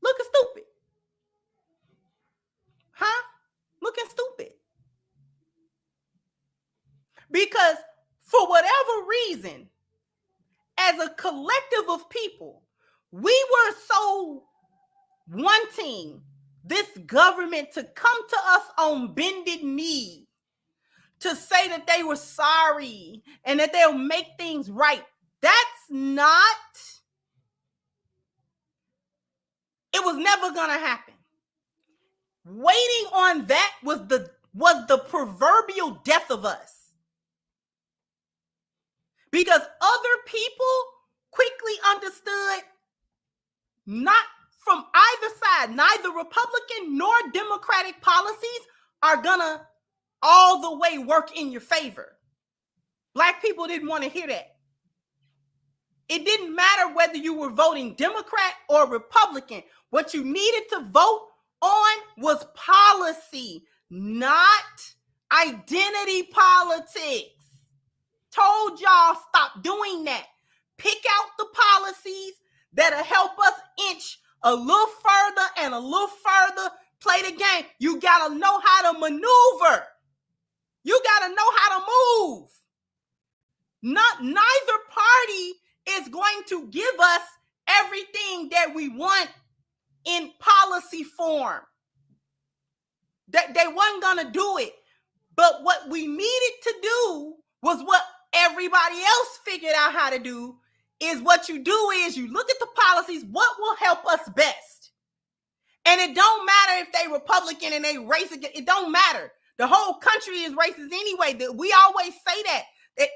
Looking stupid. Huh? Looking stupid. Because for whatever reason, people. We were so wanting this government to come to us on bended knee to say that they were sorry and that they'll make things right. That's not, it was never going to happen. Waiting on that was the proverbial death of us. Because other people quickly understood, not from either side, neither Republican nor Democratic policies are gonna all the way work in your favor. Black people didn't want to hear that. It didn't matter whether you were voting Democrat or Republican. What you needed to vote on was policy, not identity politics. Told y'all stop doing that. Pick out the policies that'll help us inch a little further and a little further. Play the game. You gotta know how to maneuver. You gotta know how to move. Neither party is going to give us everything that we want in policy form. They weren't gonna do it. But what we needed to do was what everybody else figured out how to do. Is what you do is you look at the policies, what will help us best. And it don't matter if they Republican and they racist, it don't matter. The whole country is racist anyway. We always say that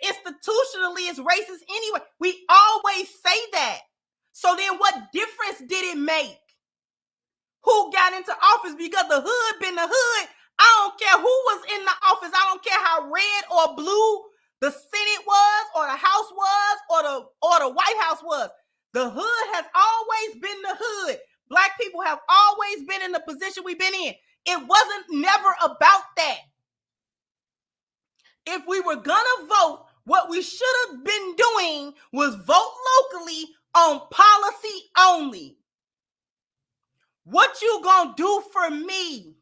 institutionally it's racist anyway. We always say that. So then what difference did it make? Who got into office? Because the hood been the hood. I don't care who was in the office. I don't care how red or blue the Senate was, or the House was, or the White House was. The hood has always been the hood. Black people have always been in the position we've been in. It wasn't never about that. If we were gonna vote, what we should have been doing was vote locally on policy only. What you gonna do for me?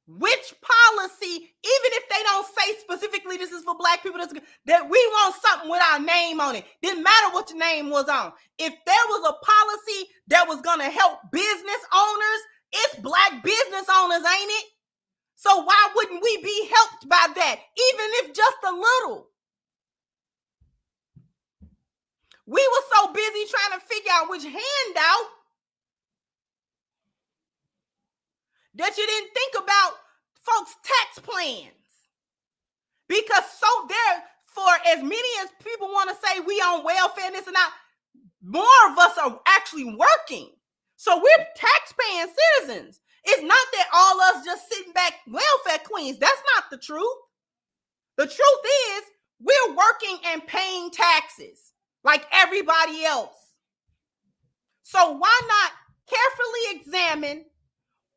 Which policy, even if they don't say specifically this is for Black people, that we want something with our name on it. Didn't matter what your name was on. If there was a policy that was going to help business owners, it's Black business owners, ain't it? So why wouldn't we be helped by that, even if just a little? We were so busy trying to figure out which handout that you didn't think about folks' tax plans. Because so there, for as many as people want to say we on welfare and this and that, more of us are actually working. So we're tax-paying citizens. It's not that all us just sitting back welfare queens. That's not the truth. The truth is we're working and paying taxes like everybody else. So why not carefully examine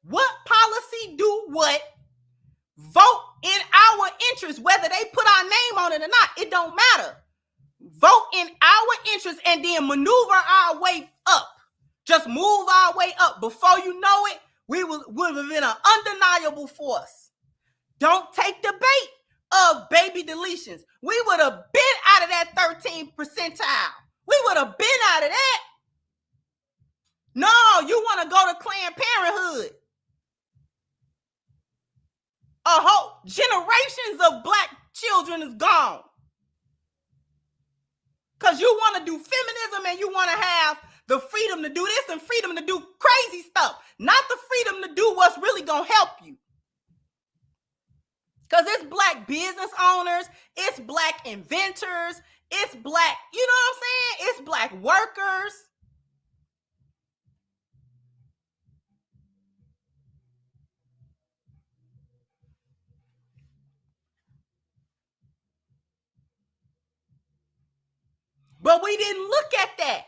what policy do what, vote in our interest, whether they put our name on it or not, it don't matter. Vote in our interest and then maneuver our way up. Just move our way up. Before you know it, we would have been an undeniable force. Don't take the bait of baby deletions. We would have been out of that 13th percentile. We would have been out of that. No, you want to go to Planned Parenthood. A whole generations of Black children is gone. Because you want to do feminism and you want to have the freedom to do this and freedom to do crazy stuff. Not the freedom to do what's really going to help you. Because it's Black business owners, it's Black inventors, it's Black, you know what I'm saying? It's Black workers. But we didn't look at that.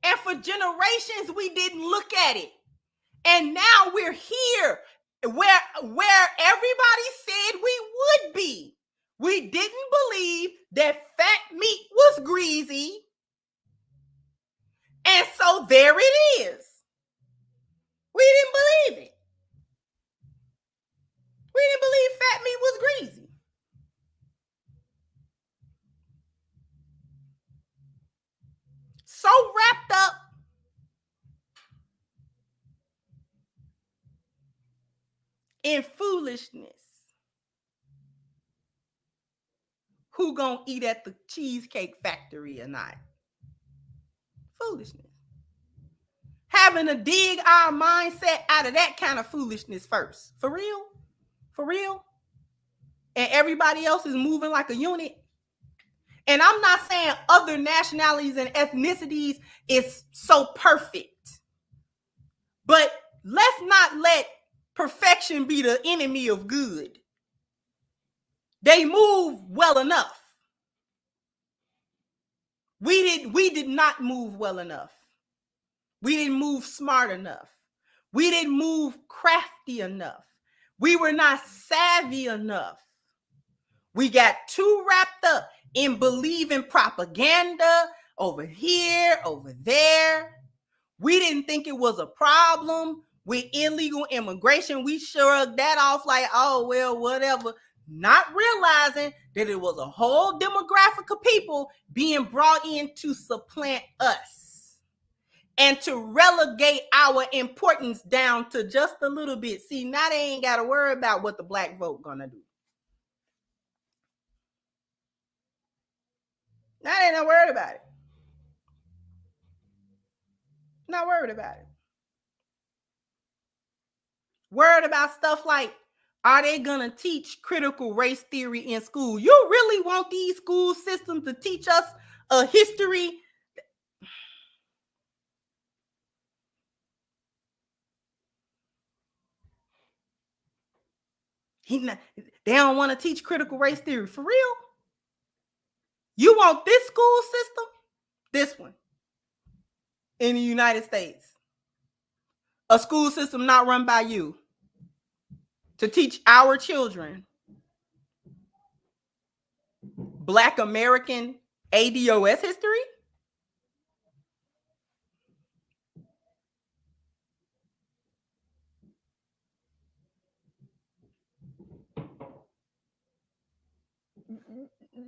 And for generations, we didn't look at it. And now we're here where everybody said we would be. We didn't believe that fat meat was greasy. And so there it is. We didn't believe it. We didn't believe fat meat was greasy. So wrapped up in foolishness. Who gonna eat at the Cheesecake Factory or not? Foolishness. Having to dig our mindset out of that kind of foolishness first. For real? For real? And everybody else is moving like a unit. And I'm not saying other nationalities and ethnicities is so perfect. But let's not let perfection be the enemy of good. They move well enough. We did not move well enough. We didn't move smart enough. We didn't move crafty enough. We were not savvy enough. We got too wrapped up in believing propaganda over here, over there. We didn't think it was a problem with illegal immigration. We shrugged that off like, oh, well, whatever. Not realizing that it was a whole demographic of people being brought in to supplant us and to relegate our importance down to just a little bit. See, now they ain't got to worry about what the black vote gonna do. Now they not worried about it. Not worried about it. Worried about stuff like, are they gonna teach critical race theory in school? You really want these school systems to teach us a history? They don't want to teach critical race theory. For real? You want this school system? This one. In the United States. A school system not run by you. To teach our children Black American ADOS history?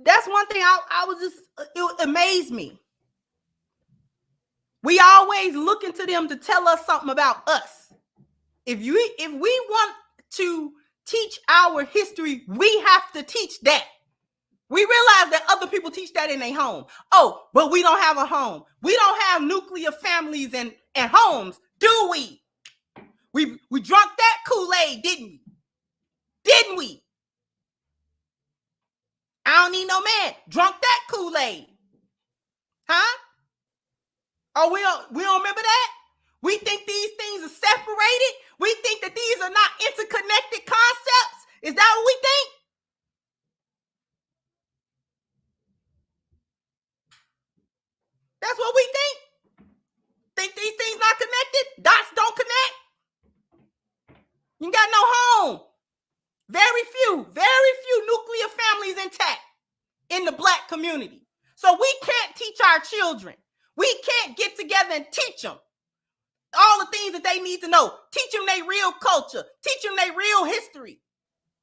That's one thing I was just, it amazed me. We always looking to them to tell us something about us. If we want to teach our history, we have to teach that. We realize that other people teach that in their home. Oh, but we don't have a home. We don't have nuclear families and homes, do we? We drunk that Kool-Aid, didn't we? Didn't we? I don't need no man. Drunk that Kool-Aid. Huh? Oh, we don't remember that? We think these things are separated. We think that these are not interconnected concepts. Is that what we think? That's what we think. Think these things not connected? Dots don't connect. You got no home. Very few nuclear families intact in the Black community. So we can't teach our children. We can't get together and teach them all the things that they need to know. Teach them their real culture. Teach them their real history.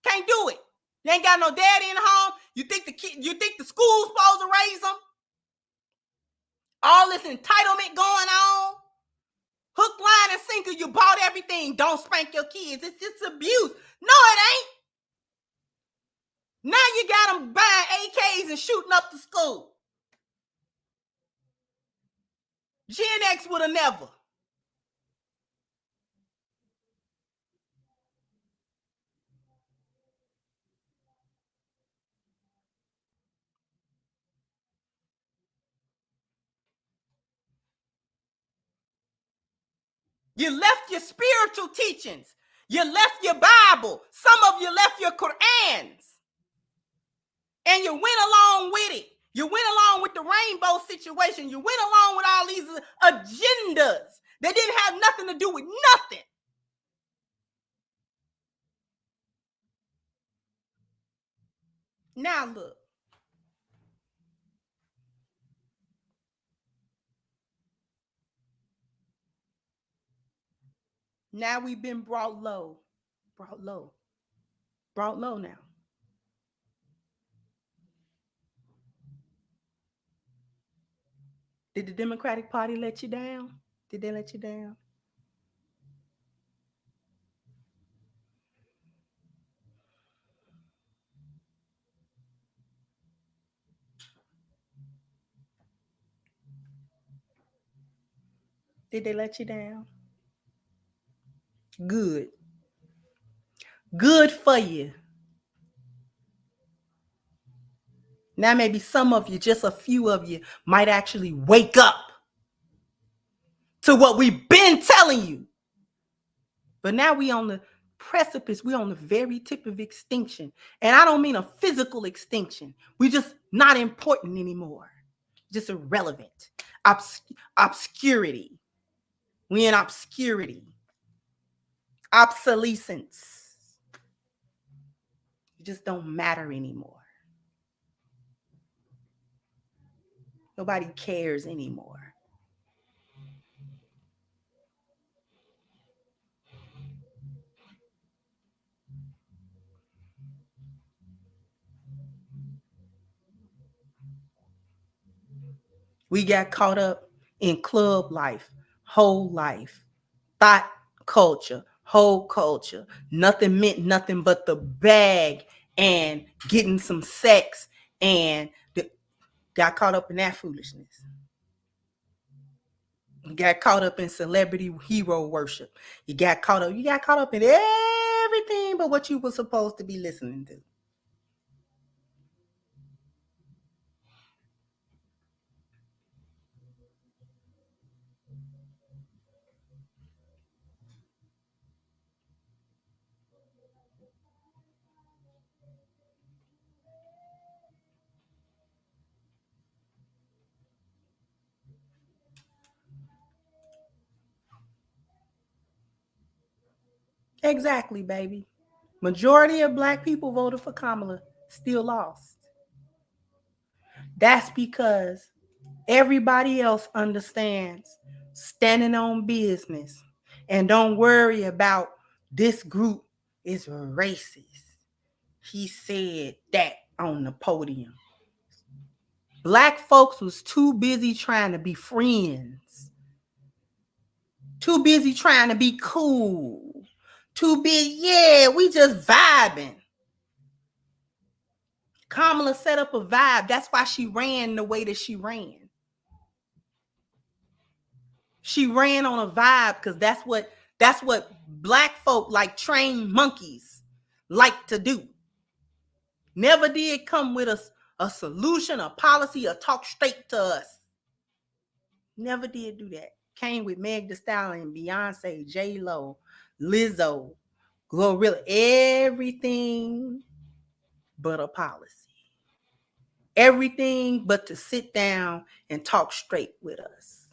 Can't do it. You ain't got no daddy in the home. You think the school's supposed to raise them? All this entitlement going on. Hook, line, and sinker. You bought everything. Don't spank your kids. It's just abuse. No, it ain't. Now you got them buying AKs and shooting up the school. Gen X would have never. You left your spiritual teachings. You left your Bible. Some of you left your Qur'ans. And you went along with it. You went along with the rainbow situation. You went along with all these agendas that didn't have nothing to do with nothing. Now look. Now we've been brought low. Brought low. Brought low now. Did the Democratic Party let you down? Did they let you down? Did they let you down? Good. Good for you. Now maybe some of you, just a few of you, might actually wake up to what we've been telling you. But now we on the precipice, we on the very tip of extinction. And I don't mean a physical extinction. We just not important anymore. Just irrelevant. Obscurity. We in obscurity. Obsolescence. You just don't matter anymore. Nobody cares anymore. We got caught up in club life, whole life, thought culture, whole culture. Nothing meant nothing but the bag and getting some sex, and got caught up in that foolishness. You got caught up in celebrity hero worship. You got caught up in everything but what you were supposed to be listening to. Exactly, baby. Majority of black people voted for Kamala, still lost. That's because everybody else understands standing on business and don't worry about this group is racist. He said that on the podium. Black folks was too busy trying to be friends, too busy trying to be cool, too busy, yeah, we just vibing. Kamala set up a vibe. That's why she ran the way that she ran. She ran on a vibe because that's what black folk, like trained monkeys, like to do. Never did come with a solution, a policy, or talk straight to us. Never did do that. Came with Meg Thee Stallion, Beyonce, J-Lo, Lizzo, Glorilla, everything but a policy. Everything but to sit down and talk straight with us.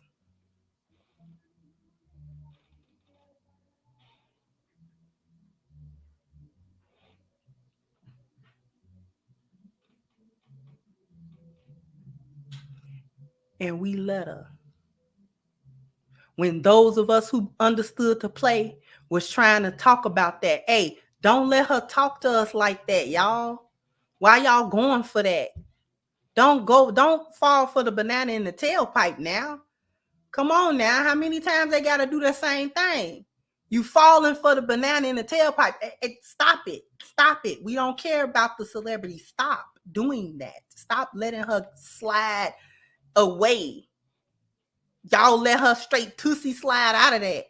And we let her. When those of us who understood to play was trying to talk about that, hey, don't let her talk to us like that, y'all. Why y'all going for that? Don't fall for the banana in the tailpipe now. Come on now. How many times they got to do the same thing? You falling for the banana in the tailpipe. Stop it. Stop it. We don't care about the celebrity. Stop doing that. Stop letting her slide away. Y'all let her straight tootsie slide out of that.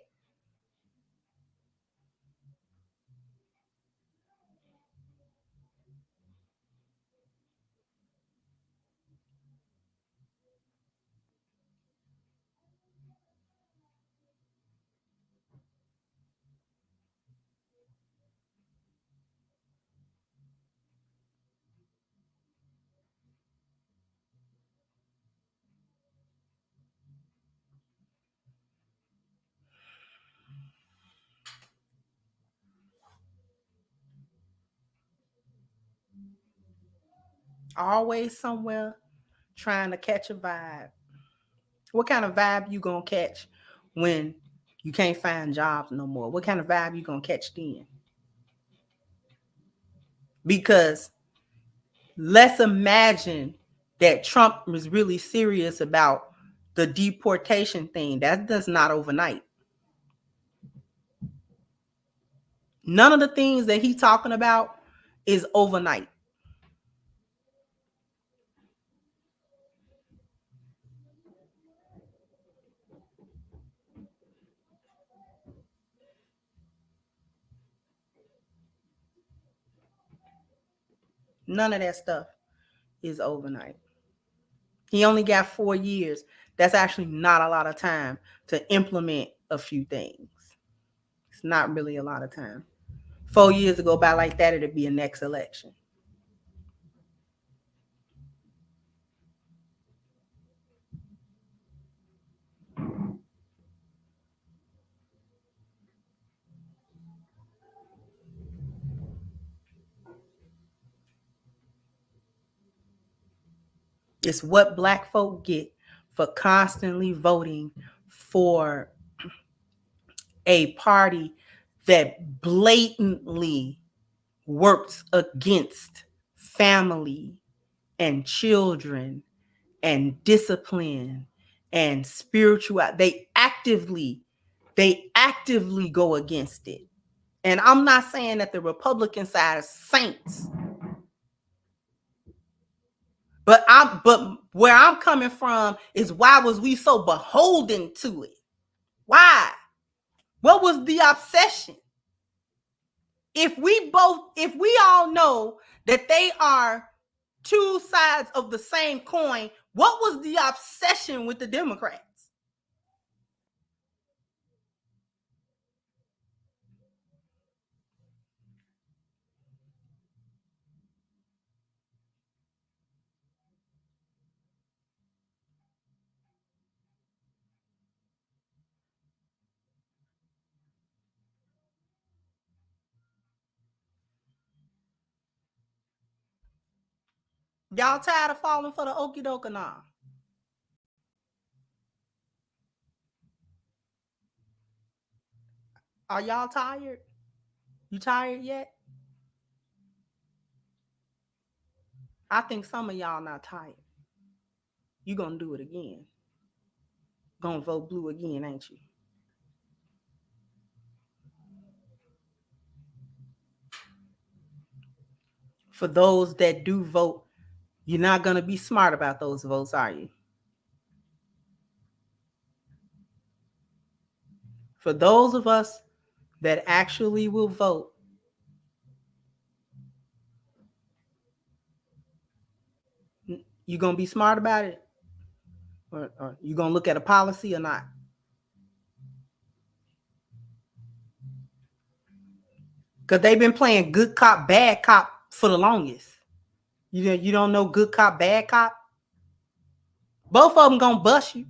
Always somewhere trying to catch a vibe. What kind of vibe you gonna catch when you can't find jobs no more? What kind of vibe you gonna catch then? Because let's imagine that Trump was really serious about the deportation thing. That's not overnight. None of the things that he's talking about is overnight. None of that stuff is overnight. He only got 4 years. That's actually not a lot of time to implement a few things. It's not really a lot of time. 4 years to go by like that, it'd be a next election. It's what Black folk get for constantly voting for a party that blatantly works against family and children and discipline and spiritual. They actively go against it. And I'm not saying that the Republican side is saints, but where I'm coming from is, why was we so beholden to it? Why? What was the obsession? If we all know that they are two sides of the same coin, what was the obsession with the Democrats? Y'all tired of falling for the okie doke or nah? Are y'all tired? You tired yet? I think some of y'all not tired. You gonna do it again. Gonna vote blue again, ain't you? For those that do vote, you're not gonna be smart about those votes, are you? For those of us that actually will vote, you gonna be smart about it? Or you gonna look at a policy or not? Because they've been playing good cop, bad cop for the longest. You don't know good cop, bad cop? Both of them gonna bust you.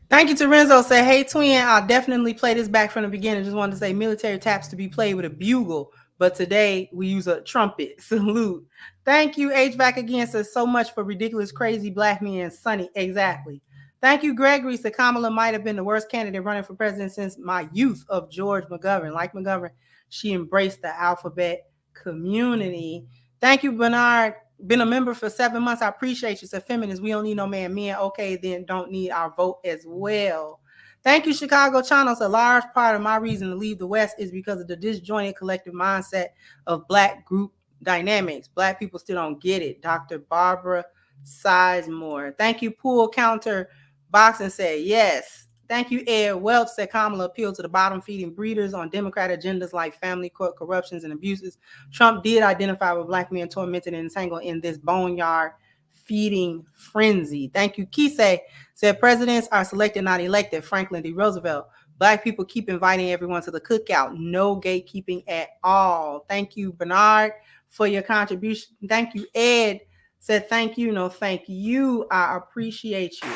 Thank you to Renzo. Say, hey, twin, I'll definitely play this back from the beginning. Just wanted to say military taps to be played with a bugle, but today we use a trumpet. Salute. Thank you, HVAC again. Says so much for ridiculous, crazy black men. Sunny. Exactly. Thank you, Gregory. Said Kamala might have been the worst candidate running for president since my youth of George McGovern. Like McGovern, she embraced the alphabet community. Thank you, Bernard. Been a member for 7 months. I appreciate you. It's a feminist. We don't need no man. Men, okay, then don't need our vote as well. Thank you, Chicago Channels. A large part of my reason to leave the West is because of the disjointed collective mindset of Black group dynamics. Black people still don't get it. Dr. Barbara Sizemore. Thank you, Pool Counter Boxing said yes. Thank you, Ed Welch. Said Kamala appealed to the bottom-feeding breeders on Democrat agendas like family court corruptions and abuses. Trump did identify with black men tormented and entangled in this boneyard feeding frenzy. Thank you, Kisei. Said presidents are selected, not elected. Franklin D. Roosevelt. Black people keep inviting everyone to the cookout. No gatekeeping at all. Thank you, Bernard, for your contribution. Thank you, Ed. Said thank you. No, thank you. I appreciate you.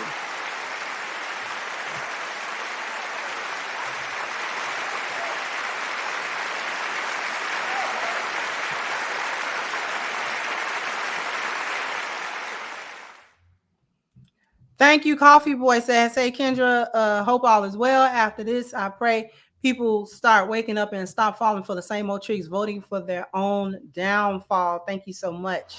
Thank you, Coffee Boy says, hey, Kendra, hope all is well. After this, I pray people start waking up and stop falling for the same old tricks, voting for their own downfall. Thank you so much.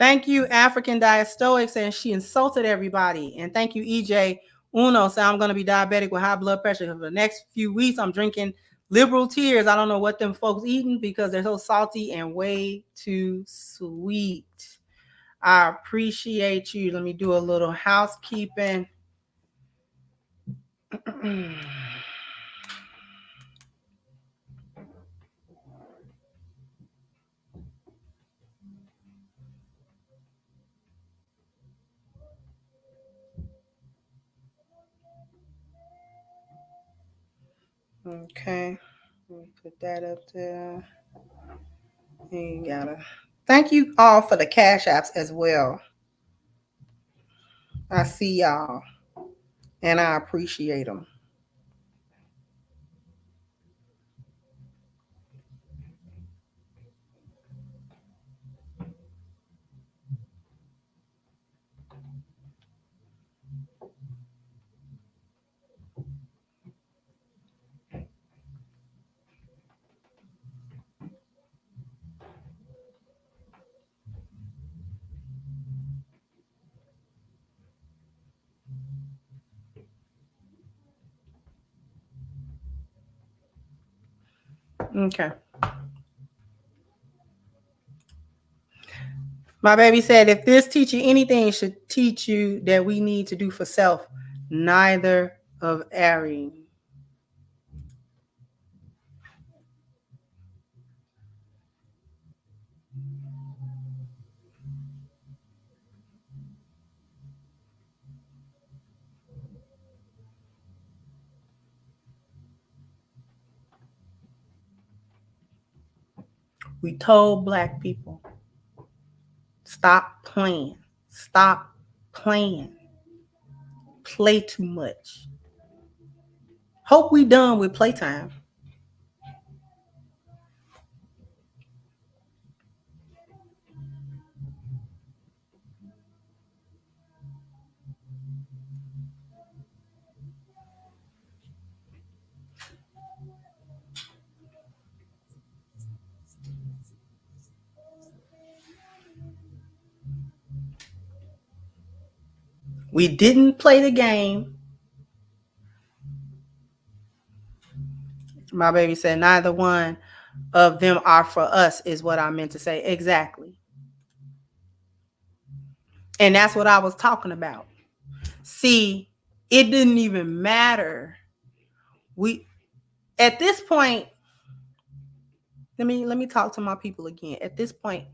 Thank you, African Diet Stoic, saying she insulted everybody. And thank you, EJ Uno, saying I'm going to be diabetic with high blood pressure. For the next few weeks, I'm drinking liberal tears. I don't know what them folks eating because they're so salty and way too sweet. I appreciate you. Let me do a little housekeeping. Okay, let me put that up there. You gotta. Thank you all for the cash apps as well. I see y'all, and I appreciate them. Okay. My baby said, if this teach you anything, it should teach you that we need to do for self, neither of erring. We told Black people, stop playing. Stop playing. Play too much. Hope we done with playtime. We didn't play the game. My baby said, neither one of them are for us, is what I meant to say. Exactly. And that's what I was talking about. See, it didn't even matter. We, at this point, let me talk to my people again. At this point,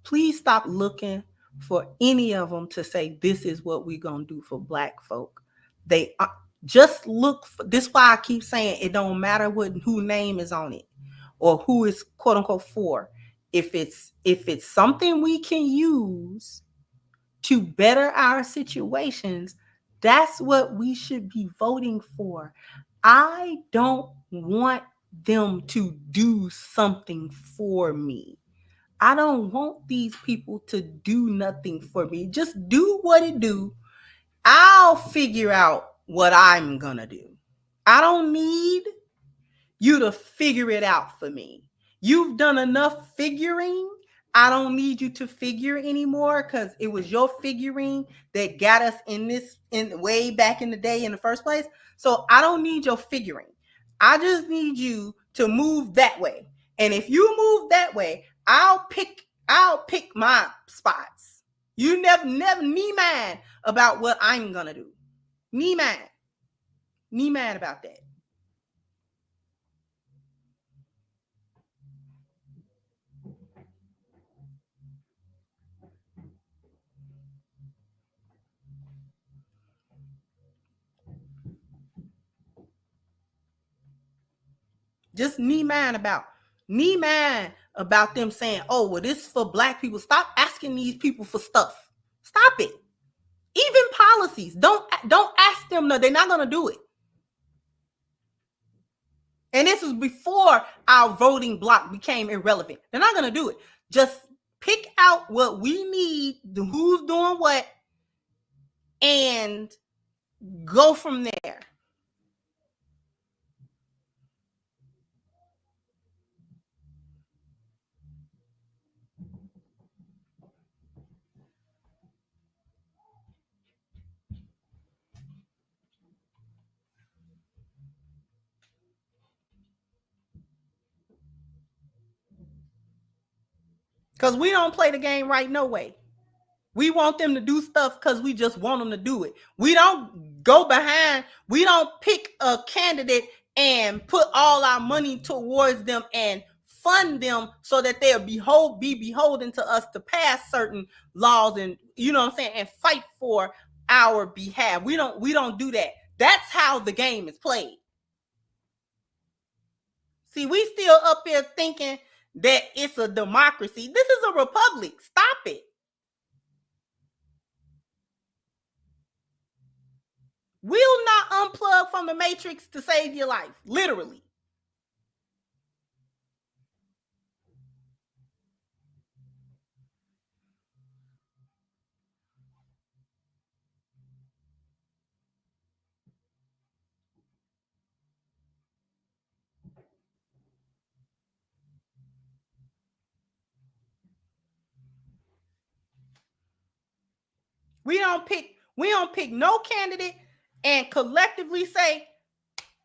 please stop looking for any of them to say this is what we're gonna do for Black folk. They just look for this. Why I keep saying it don't matter who name is on it or who is quote unquote for. If it's something we can use to better our situations, that's what we should be voting for. I don't want them to do something for me. I don't want these people to do nothing for me. Just do what it do. I'll figure out what I'm gonna do. I don't need you to figure it out for me. You've done enough figuring. I don't need you to figure anymore because it was your figuring that got us in way back in the day in the first place. So I don't need your figuring. I just need you to move that way. And if you move that way, I'll pick my spots. You never me mad about what I'm gonna do. Me mad about that. Just me mad about them saying, oh, well, this is for Black people. Stop asking these people for stuff. Stop it. Even policies. Don't ask them. No, they're not going to do it. And this was before our voting block became irrelevant. They're not going to do it. Just pick out what we need, who's doing what, and go from there. Because we don't play the game right no way. We want them to do stuff because we just want them to do it. We don't go behind. We don't pick a candidate and put all our money towards them and fund them so that they'll be beholden to us to pass certain laws and, you know what I'm saying, and fight for our behalf. We don't do that. That's how the game is played. See, we still up here thinking that it's a democracy. This is a republic. Stop it. Will not unplug from the matrix to save your life. Literally. We don't pick no candidate and collectively say,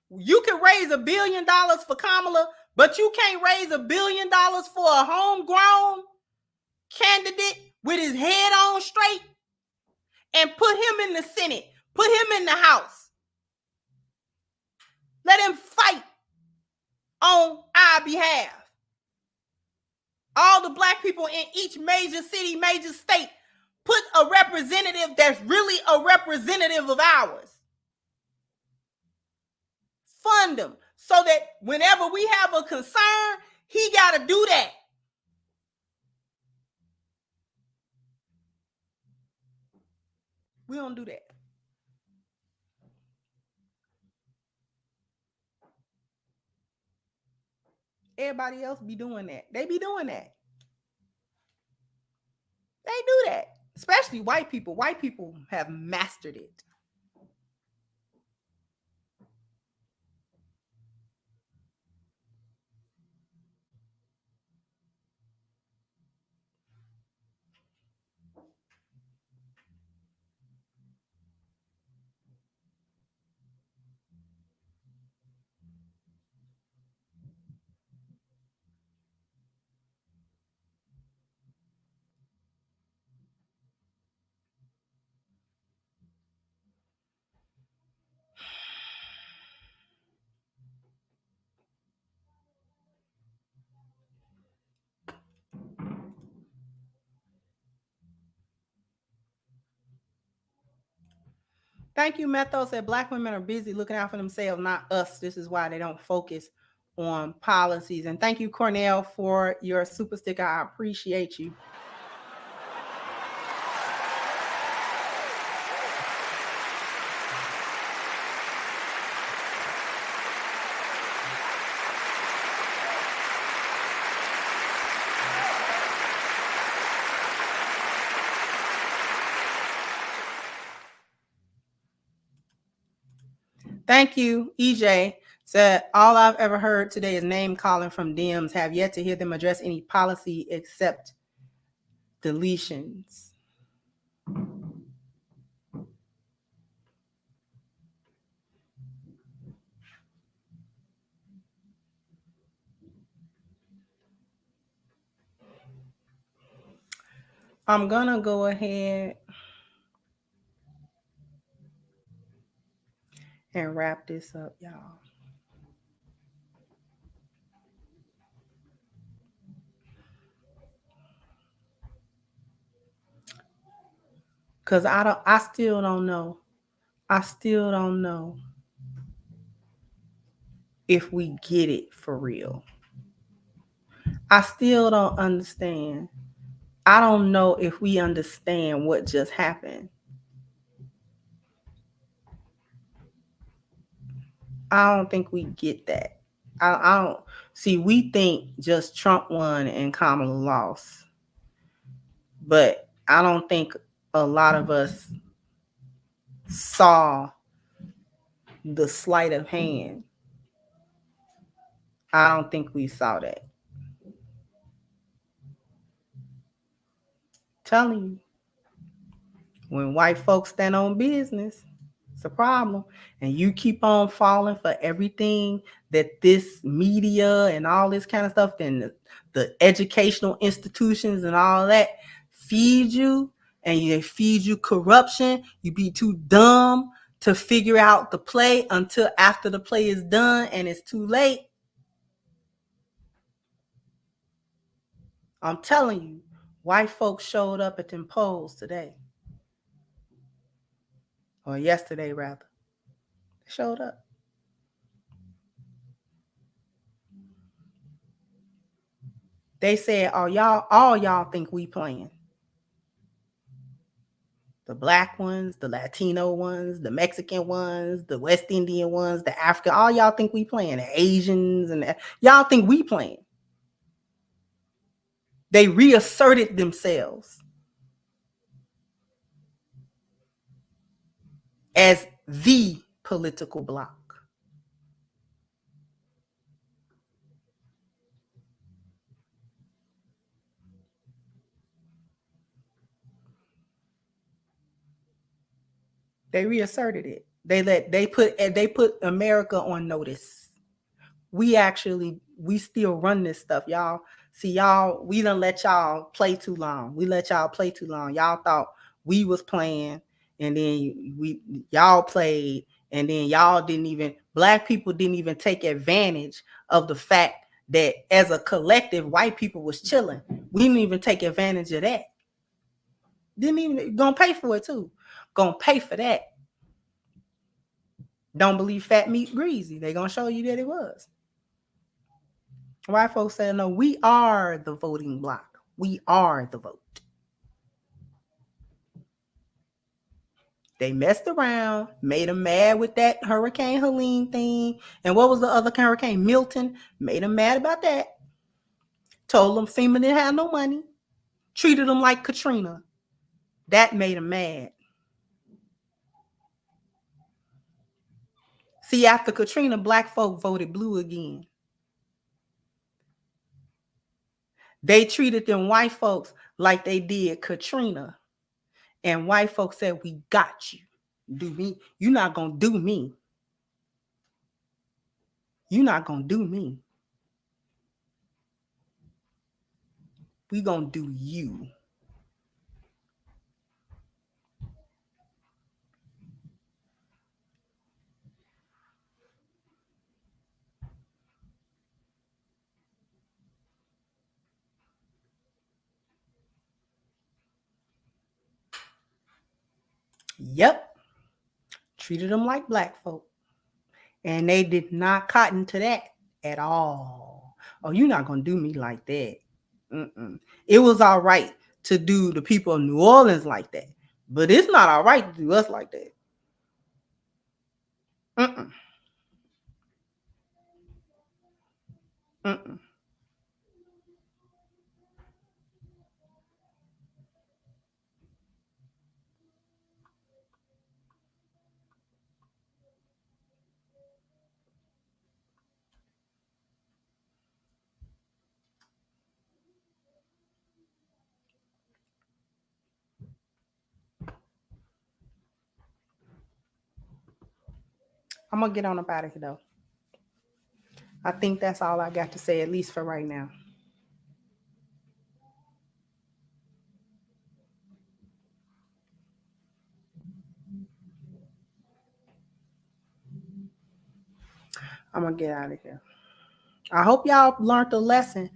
you can raise $1 billion for Kamala, but you can't raise $1 billion for a homegrown candidate with his head on straight and put him in the Senate, put him in the House. Let him fight on our behalf. All the black people in each major city, major state, put a representative that's really a representative of ours. Fund them so that whenever we have a concern, he got to do that. We don't do that. Everybody else be doing that. They be doing that. They do that. Especially white people. White people have mastered it. Thank you, Method said black women are busy looking out for themselves, not us. This is why they don't focus on policies. And thank you, Cornell, for your super sticker. I appreciate you. Thank you, EJ. Said, all I've ever heard today is name calling from Dems. Have yet to hear them address any policy except deletions. I'm going to go ahead and wrap this up, y'all. Because I still don't know. I still don't know if we get it for real. I still don't understand. I don't know if we understand what just happened. I don't think we get that. I don't see. We think just Trump won and Kamala lost, but I don't think a lot of us saw the sleight of hand. I don't think we saw that. Telling you, when white folks stand on business, It's a problem. And you keep on falling for everything that this media and all this kind of stuff, and the educational institutions and all that feed you, and they feed you corruption. You be too dumb to figure out the play until after the play is done and it's too late. I'm telling you, white folks showed up at them polls today. Or yesterday, rather. They showed up. They said, all y'all think we playing. The black ones, the Latino ones, the Mexican ones, the West Indian ones, the African, all y'all think we playing. The Asians, and y'all think we playing. They reasserted themselves as the political bloc. They reasserted it. They put America on notice. We still run this stuff, y'all. See, y'all, we done let y'all play too long. Y'all thought we was playing, and then y'all played, and then black people didn't even take advantage of the fact that as a collective, white people was chilling. We didn't even take advantage of that. Gonna pay for it too. Gonna pay for that. Don't believe fat meat greasy. They gonna show you that it was. White folks say, no, we are the voting bloc. We are the vote. They messed around, made them mad with that Hurricane Helene thing. And what was the other hurricane? Milton. Made them mad about that. Told them FEMA didn't have no money. Treated them like Katrina. That made them mad. See, after Katrina, black folk voted blue again. They treated them white folks like they did Katrina. And white folks said, we got you. Do me. You're not going to do me. You're not going to do me. We going to do you. Yep. Treated them like black folk. And they did not cotton to that at all. Oh, you're not going to do me like that. It was all right to do the people of New Orleans like that. But it's not all right to do us like that. I'm going to get on up out of here, though. I think that's all I got to say, at least for right now. I'm going to get out of here. I hope y'all learned the lesson.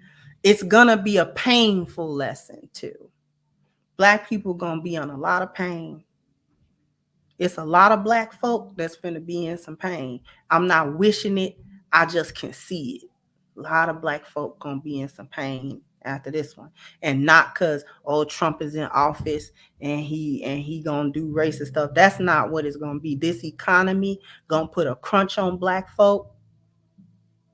It's going to be a painful lesson, too. Black people going to be on a lot of pain. It's a lot of black folk that's finna be in some pain. I'm not wishing it. I just can see it. A lot of black folk gonna be in some pain after this one. And not because, Trump is in office and he gonna do racist stuff. That's not what it's gonna be. This economy gonna put a crunch on black folk.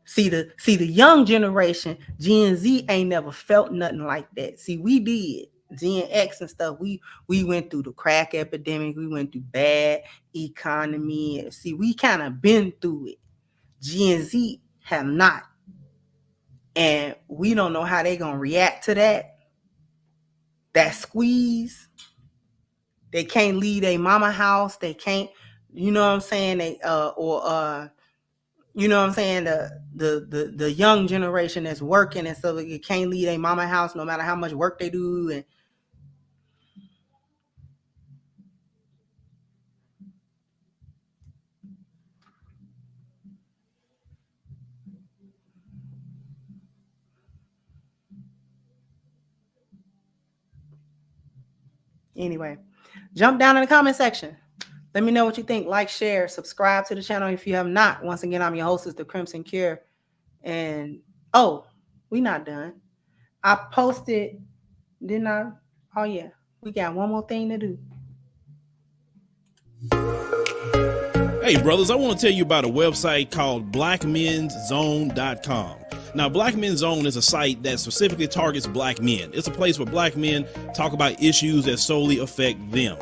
See the young generation, Gen Z ain't never felt nothing like that. See, we did. Gen X and stuff, we went through the crack epidemic, we went through bad economy. See, we kind of been through it. Gen Z have not. And we don't know how they gonna react to that. That squeeze. They can't leave their mama house. They can't you know what I'm saying, they you know what I'm saying, the young generation that's working and stuff, you can't leave their mama house no matter how much work they do. And anyway, jump down in the comment section. Let me know what you think. Like, share, subscribe to the channel if you have not. Once again, I'm your hostess, The Crimson Cure. And, oh, we not done. I posted, didn't I? Oh, yeah. We got one more thing to do. Hey, brothers, I want to tell you about a website called blackmenszone.com. Now, Black Men's Zone is a site that specifically targets black men. It's a place where black men talk about issues that solely affect them.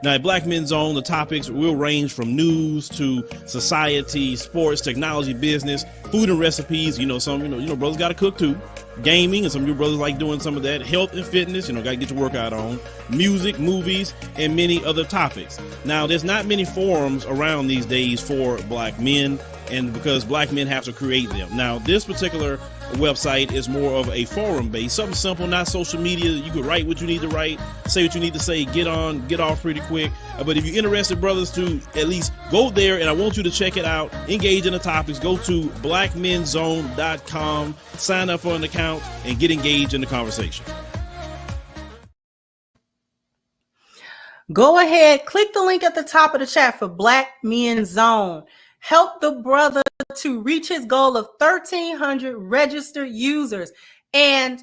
Now, at Black Men's Zone, the topics will range from news to society, sports, technology, business, food and recipes. Some brothers got to cook too. Gaming, and some of your brothers like doing some of that. Health and fitness, got to get your workout on. Music, movies, and many other topics. Now, there's not many forums around these days for black men, and because black men have to create them. Now, this particular website is more of a forum based, something simple, not social media. You can write what you need to write, say what you need to say, get off pretty quick. But if you're interested, brothers, to at least go there, and I want you to check it out, engage in the topics, go to blackmenszone.com, sign up for an account, and get engaged in the conversation. Go ahead, click the link at the top of the chat for Black Men's Zone. Help the brother to reach his goal of 1,300 registered users. And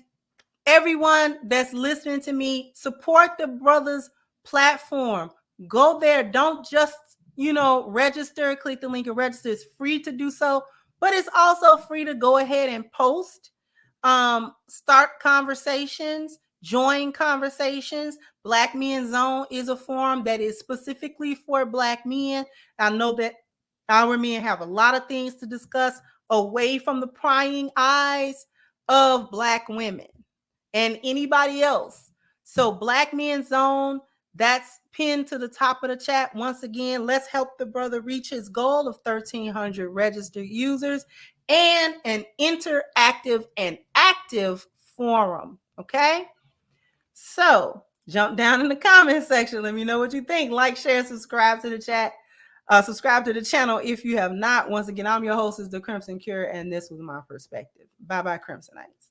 everyone that's listening to me, support the brother's platform. Go there. Don't just, register, click the link and register. It's free to do so, but it's also free to go ahead and post, start conversations, join conversations. Black Men's Zone is a forum that is specifically for black men. I know that our men have a lot of things to discuss away from the prying eyes of black women and anybody else. So Black Men's Zone, that's pinned to the top of the chat. Once again, let's help the brother reach his goal of 1,300 registered users and an interactive and active forum. Okay? So jump down in the comment section. Let me know what you think. Like, share, subscribe to the chat. Subscribe to the channel if you have not. Once again, I'm your hostess, The Crimson Cure, and this was my perspective. Bye-bye, Crimsonites.